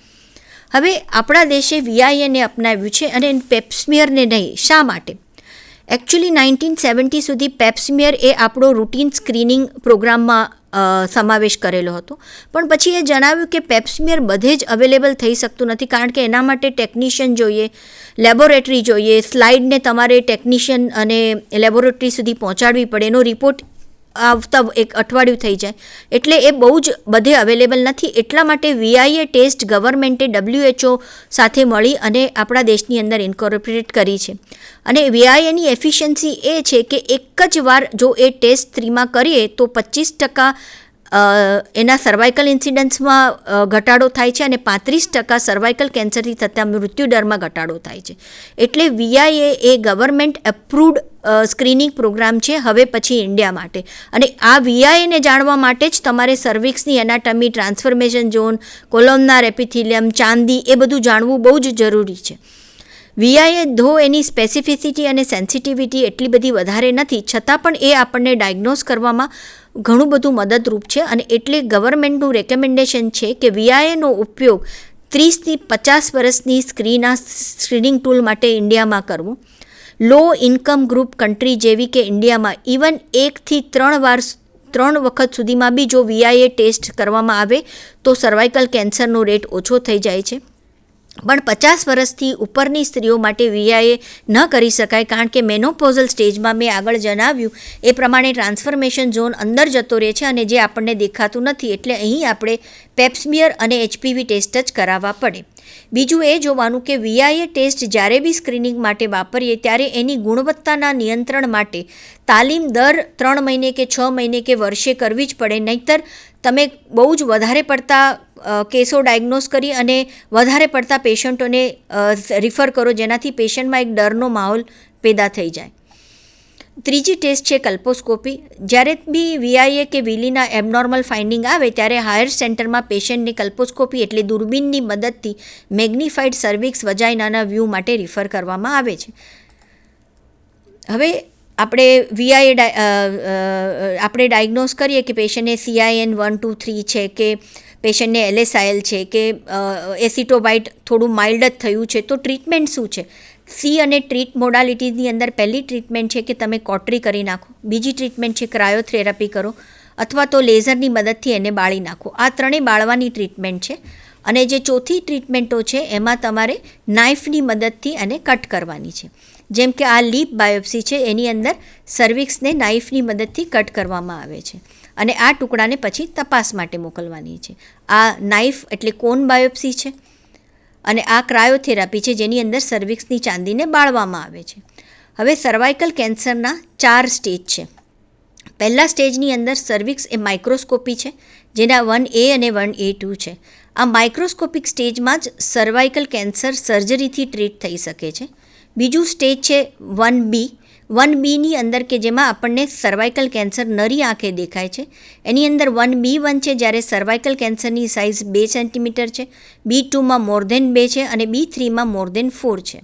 હવે આપણા દેશે વીઆઈએને અપનાવ્યું છે અને પેપ્સમિયરને નહીં. શા માટે? એકચ્યુઅલી 1970 સુધી પેપ્સમિયર એ આપણો રૂટીન સ્ક્રીનિંગ પ્રોગ્રામમાં સમાવેશ કરેલો હતો, પણ પછી એ જણાવ્યું કે પેપ્સમિયર બધે જ અવેલેબલ થઈ શકતું નથી, કારણ કે એના માટે ટેકનિશિયન જોઈએ, લેબોરેટરી જોઈએ, સ્લાઇડને તમારે ટેકનિશિયન અને લેબોરેટરી સુધી પહોંચાડવી પડે, એનો રિપોર્ટ આવતા એક અઠવાડિયું થઈ જાય, એટલે એ બહુ જ બધે અવેલેબલ નથી. એટલા માટે વીઆઈએ ટેસ્ટ ગવર્મેન્ટે WHO સાથે મળી અને આપણા દેશની અંદર ઇન્કોર્પોરેટ કરી છે. અને વીઆઈએની એફિશિયન્સી એ છે કે એક જ વાર જો એ ટેસ્ટ સ્ત્રીમાં કરીએ તો 25% એના સર્વાઇકલ ઇન્સિડન્સમાં ઘટાડો થાય છે અને 35% સર્વાઇકલ કેન્સરથી થતા મૃત્યુદરમાં ઘટાડો થાય છે. એટલે વીઆઈએ એ ગવર્મેન્ટ એપ્રુવડ સ્ક્રીનિંગ પ્રોગ્રામ છે હવે પછી ઇન્ડિયા માટે. અને આ વીઆઈને જાણવા માટે જ તમારે સર્વિક્સની એનાટમી, ટ્રાન્સફોર્મેશન ઝોન, કોલોમનાર એપિથેલિયમ, ચાંદી, એ બધું જાણવું બહુ જ જરૂરી છે. વીઆઈએ ધો એની સ્પેસિફિસિટી અને સેન્સિટિવિટી એટલી બધી વધારે નથી, છતાં પણ એ આપણને ડાયગ્નોઝ કરવામાં ઘણું બધું મદદરૂપ છે. અને એટલે ગવર્મેન્ટનું રેકમેન્ડેશન છે કે વીઆઈએનો ઉપયોગ 30થી 50 વર્ષની સ્ક્રીનિંગ ટૂલ માટે ઇન્ડિયામાં કરવું. લો ઇન્કમ ગ્રુપ કન્ટ્રી જેવી કે ઇન્ડિયામાં ઇવન 1 થી 3 વખત સુધીમાં બી જો વીઆઈએ ટેસ્ટ કરવામાં આવે તો સર્વાઇકલ કેન્સરનો રેટ ઓછો થઈ જાય છે. પણ 50 વર્ષથી ઉપરની સ્ત્રીઓ માટે વીઆઈએ ન કરી શકાય, કારણ કે મેનોપોઝલ સ્ટેજમાં મેં આગળ જણાવ્યું એ પ્રમાણે ટ્રાન્સફોર્મેશન ઝોન અંદર જતો રહે છે અને જે આપણને દેખાતું નથી. એટલે અહીં આપણે પેપ્સમિયર અને HPV ટેસ્ટ જ કરાવવા પડે. બીજું એ જોવાનું કે વીઆઈએ ટેસ્ટ જ્યારે બી સ્ક્રીનિંગ માટે વાપરીએ ત્યારે એની ગુણવત્તાના નિયંત્રણ માટે તાલીમ દર 3 મહિને કે 6 મહિને કે વર્ષે કરવી જ પડે. નહીંતર તમે બહુ જ વધારે પડતા કેસો ડાયગ્નોઝ કરી અને વધારે પડતા પેશન્ટોને રિફર કરો, જેનાથી પેશન્ટમાં એક ડરનો માહોલ પેદા થઈ જાય. ત્રીજી ટેસ્ટ છે કલ્પોસ્કોપી. જ્યારે બી વીઆઈએ કે વિલીના એબનોર્મલ ફાઇન્ડિંગ આવે ત્યારે હાયર સેન્ટરમાં પેશન્ટને કલ્પોસ્કોપી એટલે દૂરબીનની મદદથી મેગ્નિફાઈડ સર્વિક્સ, વજાઇનાના વ્યૂ માટે રિફર કરવામાં આવે છે. હવે આપણે વીઆઈએ આપણે ડાયગ્નોઝ કરીએ કે પેશન્ટને CIN 1, 2, 3 છે કે પેશન્ટને LSIL છે કે એસિટોબાઇટ થોડું માઇલ્ડ જ થયું છે, તો ટ્રીટમેન્ટ શું છે? અને ટ્રીટ મોડાલિટીઝની અંદર પહેલી ટ્રીટમેન્ટ છે કે તમે કોટરી કરી નાખો, બીજી ટ્રીટમેન્ટ છે ક્રાયોથેરાપી કરો, અથવા તો લેઝરની મદદથી એને બાળી નાખો. આ ત્રણેય બાળવાની ટ્રીટમેન્ટ છે. અને જે ચોથી ટ્રીટમેન્ટો છે એમાં તમારે નાઇફની મદદથી એને કટ કરવાની છે. જેમ કે આ લીપ બાયોપ્સી છે, એની અંદર સર્વિક્સને નાઇફની મદદથી કટ કરવામાં આવે છે અને આ ટુકડાને પછી તપાસ માટે મોકલવાની છે. આ નાઇફ એટલે કોન બાયોપ્સી છે અને આ ક્રાયોથેરાપી છે, જેની અંદર સર્વિક્સની ચાંદીને બાળવામાં આવે છે. હવે સર્વાઇકલ કેન્સરના 4 સ્ટેજ છે. પહેલા સ્ટેજની અંદર સર્વિક્સ એ માઇક્રોસ્કોપી છે, જેના 1A અને 1A2 છે. આ માઇક્રોસ્કોપિક સ્ટેજમાં જ સર્વાઇકલ કેન્સર સર્જરીથી ટ્રીટ થઈ શકે છે. બીજું સ્ટેજ છે 1B. 1Bની અંદર કે જેમાં આપણને સર્વાઇકલ કેન્સર નરી આંખે દેખાય છે. એની અંદર 1B1 છે, જ્યારે સર્વાઇકલ કેન્સરની સાઇઝ 2 સેન્ટીમીટર છે, B2માં મોર દેન 2 છે અને B3માં મોર દેન 4 છે.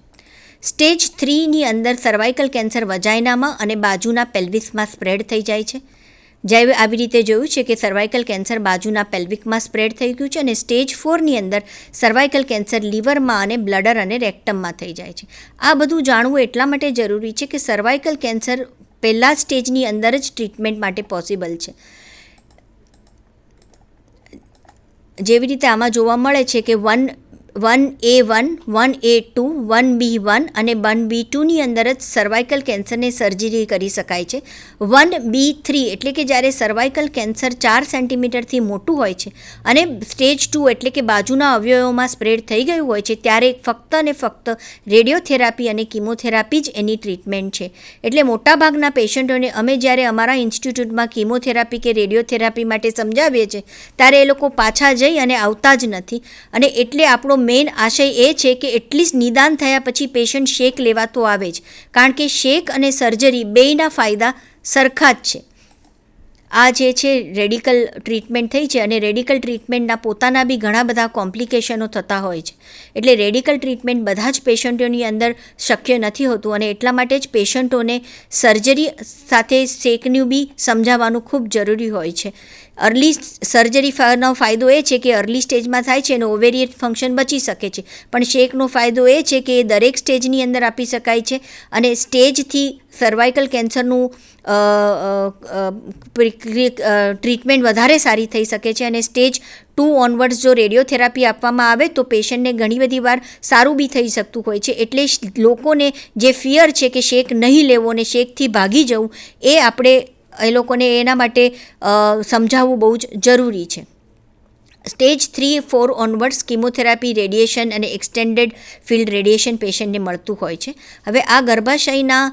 સ્ટેજ 3ની અંદર સર્વાઇકલ કેન્સર વજાઇનામાં અને બાજુના પેલ્વિસમાં સ્પ્રેડ થઈ જાય છે. જ્યારે આવી રીતે જોયું છે કે સર્વાઇકલ કેન્સર બાજુના પેલ્વિકમાં સ્પ્રેડ થઈ ગયું છે. અને સ્ટેજ 4ની અંદર સર્વાઇકલ કેન્સર લીવરમાં અને બ્લડર અને રેક્ટમમાં થઈ જાય છે. આ બધું જાણવું એટલા માટે જરૂરી છે કે સર્વાઇકલ કેન્સર પહેલા સ્ટેજની અંદર જ ટ્રીટમેન્ટ માટે પોસિબલ છે. જેવી રીતે આમાં જોવા મળે છે કે 1A1, 1A2, 1B1 અને 1B2ની અંદર જ સર્વાઇકલ કેન્સરની સર્જરી કરી શકાય છે. 1B3 એટલે કે જ્યારે સર્વાઇકલ કેન્સર 4 સેન્ટીમીટરથી મોટું હોય છે અને સ્ટેજ 2 એટલે કે બાજુના અવયવોમાં સ્પ્રેડ થઈ ગયું હોય છે ત્યારે ફક્ત અને ફક્ત રેડિયોથેરાપી અને કિમોથેરાપી જ એની ટ્રીટમેન્ટ છે. એટલે મોટાભાગના પેશન્ટોને અમે જ્યારે અમારા ઇન્સ્ટિટ્યૂટમાં કિમોથેરાપી કે રેડિયોથેરાપી માટે સમજાવીએ છીએ ત્યારે એ લોકો પાછા જઈ અને આવતા જ નથી. અને એટલે આપણો મેઇન આશય એ છે કે એટલીસ્ટ નિદાન થયા પછી પેશન્ટ શેક લેવા તો આવે જ, કારણ કે શેક અને સર્જરી બેયના ફાયદા સરખા જ છે. આ જે છે રેડિકલ ટ્રીટમેન્ટ થઈ છે અને રેડિકલ ટ્રીટમેન્ટના પોતાના બી ઘણા બધા કોમ્પ્લિકેશનો થતા હોય છે. એટલે રેડિકલ ટ્રીટમેન્ટ બધા જ પેશન્ટોની અંદર શક્ય નથી હોતું અને એટલા માટે જ પેશન્ટોને સર્જરી સાથે શેકનું બી સમજાવવાનું ખૂબ જરૂરી હોય છે. અર્લી સર્જરીનો ફાયદો એ છે કે અર્લી સ્ટેજમાં થાય છે અને ઓવેરિયન ફંક્શન બચી શકે છે, પણ શેકનો ફાયદો એ છે કે એ દરેક સ્ટેજની અંદર આપી શકાય છે અને સ્ટેજથી સર્વાઇકલ કેન્સરનું ટ્રીટમેન્ટ વધારે સારી થઈ શકે છે અને સ્ટેજ 2 ઓનવર્ડ્સ જો રેડિયોથેરાપી આપવામાં આવે તો પેશન્ટને ઘણી બધી વાર સારું બી થઈ શકતું હોય છે. એટલે લોકોને જે ફિયર છે કે શેક નહીં લેવો અને શેકથી ભાગી જવું, એ આપણે એ લોકોને એના માટે સમજાવવું બહુ જ જરૂરી છે. સ્ટેજ 3-4 ઓનવર્ડ્સ કિમોથેરાપી, રેડિયેશન અને એક્સટેન્ડેડ ફિલ્ડ રેડિયેશન પેશન્ટને મળતું હોય છે. હવે આ ગર્ભાશયના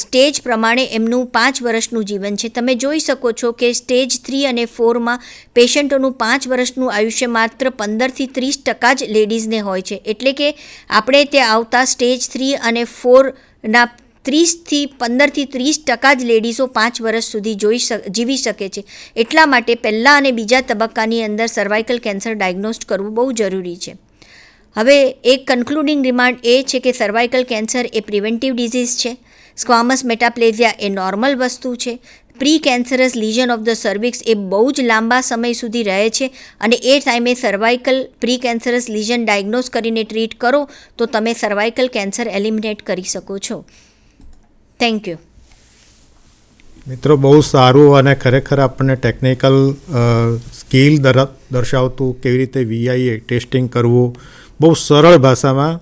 સ્ટેજ પ્રમાણે એમનું 5 વર્ષનું જીવન છે. તમે જોઈ શકો છો કે સ્ટેજ 3 અને 4માં પેશન્ટોનું 5 વર્ષનું આયુષ્ય માત્ર 15-30% જ લેડીઝને હોય છે. એટલે કે આપણે ત્યાં આવતા સ્ટેજ 3 અને 4ના 15-30% જ લેડીઝો 5 વર્ષ સુધી જીવી શકે છે. એટલા માટે પહેલાં અને બીજા તબક્કાની અંદર સર્વાઇકલ કેન્સર ડાયગ્નોસ્ટ કરવું બહુ જરૂરી છે. હવે એક કન્ક્લુડિંગ રિમાર્ક એ છે કે સર્વાઇકલ કેન્સર એ પ્રિવેન્ટિવ ડિઝીઝ છે. સ્ક્વામસ મેટાપ્લેઝિયા એ નોર્મલ વસ્તુ છે. Precancerous lesion of the cervix એ બહુ જ લાંબા સમય સુધી રહે છે અને એ ટાઈમે cervical pre cancerous legion diagnose કરીને ટ્રીટ કરો તો તમે સર્વાઇકલ કેન્સર એલિમિનેટ કરી શકો છો. Thank you.
મિત્રો, બહુ સારું અને ખરેખર આપણને ટેકનિકલ સ્કિલ દર્શાવતું કેવી રીતે VIA ટેસ્ટિંગ કરવું બહુ સરળ ભાષામાં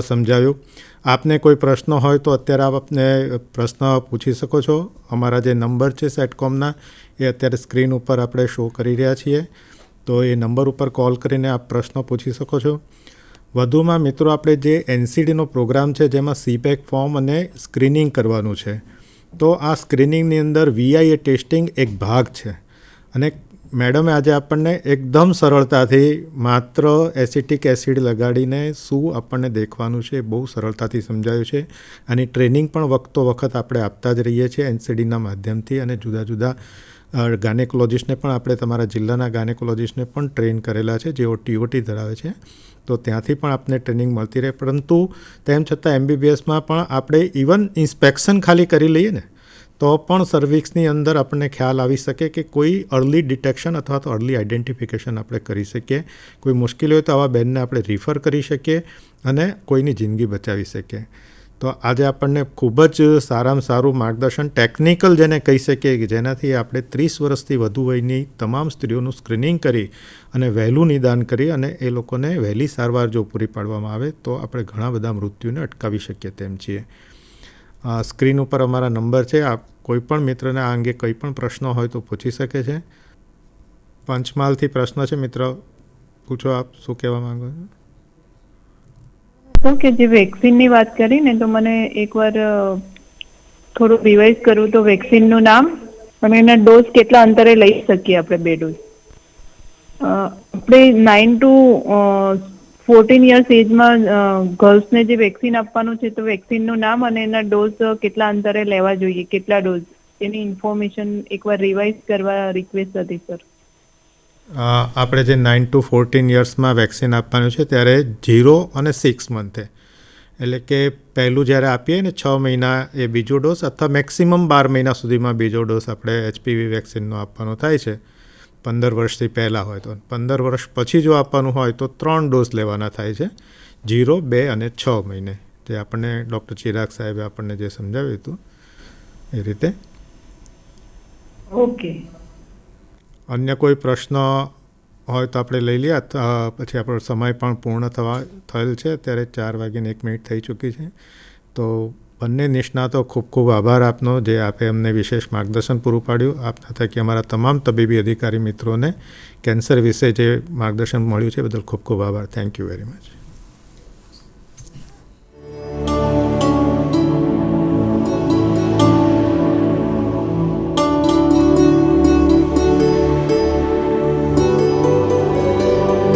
સમજાવ્યું. આપને કોઈ પ્રશ્ન હોય તો અત્યારે આપ આપને પ્રશ્ન પૂછી શકો છો. અમારા જે નંબર છે સેટકોમના એ અત્યારે સ્ક્રીન ઉપર આપણે શો કરી રહ્યા છીએ, તો એ નંબર ઉપર કોલ કરીને આપ પ્રશ્નો પૂછી શકો છો. વધુમાં મિત્રો, આપણે જે NCDનો પ્રોગ્રામ છે જેમાં CPAC ફોર્મ અને સ્ક્રીનિંગ કરવાનું છે, તો આ સ્ક્રીનિંગની અંદર VIA ટેસ્ટિંગ એક ભાગ છે અને મેડમે આજે આપણને એકદમ સરળતાથી માત્ર એસિટિક એસિડ લગાડીને શું આપણને દેખવાનું છે બહુ સરળતાથી સમજાવ્યું છે. આની ટ્રેનિંગ પણ વખત આપણે આપતા જ રહીએ છીએ NCDના માધ્યમથી અને જુદા જુદા ગાયનેકોલોજીસ્ટને પણ આપણે તમારા જિલ્લાના ગાયનેકોલોજીસ્ટને પણ ટ્રેન કરેલા છે જેઓ TOT ધરાવે છે, તો ત્યાંથી પણ આપને ટ્રેનિંગ મળતી રહે. પરંતુ તેમ છતાં MBBSમાં પણ આપણે ઇવન ઇન્સ્પેક્શન ખાલી કરી લઈએ ને તો પણ સર્વિક્સની અંદર આપણને ખ્યાલ આવી શકે કે કોઈ અર્લી ડિટેક્શન અથવા તો અર્લી આઈડેન્ટિફિકેશન આપણે કરી શકીએ. કોઈ મુશ્કેલી હોય તો આવા બેનને આપણે રિફર કરી શકીએ અને કોઈની જિંદગી બચાવી શકીએ. તો આજે આપણને ખૂબ જ સારામાં સારું માર્ગદર્શન ટેકનિકલ જેને કહી શકીએ કે જેનાથી આપણે 30 વર્ષથી વધુ વયની તમામ સ્ત્રીઓનું સ્ક્રીનિંગ કરી અને વહેલું નિદાન કરી અને એ લોકોને વહેલી સારવાર જો પૂરી પાડવામાં આવે તો આપણે ઘણા બધા મૃત્યુને અટકાવી શકીએ તેમ છીએ. સ્ક્રીન ઉપર અમારા નંબર છે. આપ કોઈ પણ મિત્રને આ અંગે કંઈ પણ પ્રશ્નો હોય તો પૂછી શકે છે. પંચમહાલથી પ્રશ્ન છે મિત્ર, પૂછો આપ શું કહેવા માંગો છો?
તો કે જે વેક્સિનની વાત કરી ને તો મને એકવાર થોડું રિવાઇઝ કરવું તો વેક્સિનનું નામ અને એના ડોઝ કેટલા અંતરે લઈ શકીએ આપણે 2 ડોઝ? આપણે 9 to 14 યર્સ એજમાં ગર્લ્સને જે વેક્સિન આપવાનું છે તો વેક્સિનનું નામ અને એના ડોઝ કેટલા અંતરે લેવા જોઈએ, કેટલા ડોઝ, એની ઇન્ફોર્મેશન એકવાર રિવાઇઝ કરવા રિક્વેસ્ટ હતી સર.
આપણે જે 9 to 14 યર્સમાં વેક્સિન આપવાનું છે ત્યારે 0 અને 6 મંથે, એટલે કે પહેલું જ્યારે આપીએ ને 6 મહિના એ બીજો ડોઝ અથવા મેક્સિમમ 12 મહિના સુધીમાં બીજો ડોઝ આપણે HPV વેક્સિનનો આપવાનો થાય છે. 15 વર્ષથી પહેલાં હોય તો 15 વર્ષ પછી જો આપવાનું હોય તો 3 ડોઝ લેવાના થાય છે, 0, 2 અને 6 મહિને, જે આપણને ડૉક્ટર ચિરાગ સાહેબે આપણને જે સમજાવ્યું હતું એ રીતે.
ઓકે.
અન્ય કોઈ પ્રશ્ન હોય તો આપણે લઈ લઈએ પછી આપણો સમય પણ પૂર્ણ થયેલ છે. અત્યારે 4:01 થઈ ચૂકી છે. તો બંને નિષ્ણાતો ખૂબ ખૂબ આભાર આપનો, જે આપે અમને વિશેષ માર્ગદર્શન પૂરું પાડ્યું. આપના થકી અમારા તમામ તબીબી અધિકારી મિત્રોને કેન્સર વિશે જે માર્ગદર્શન મળ્યું છે બદલ ખૂબ ખૂબ આભાર. Thank you very much.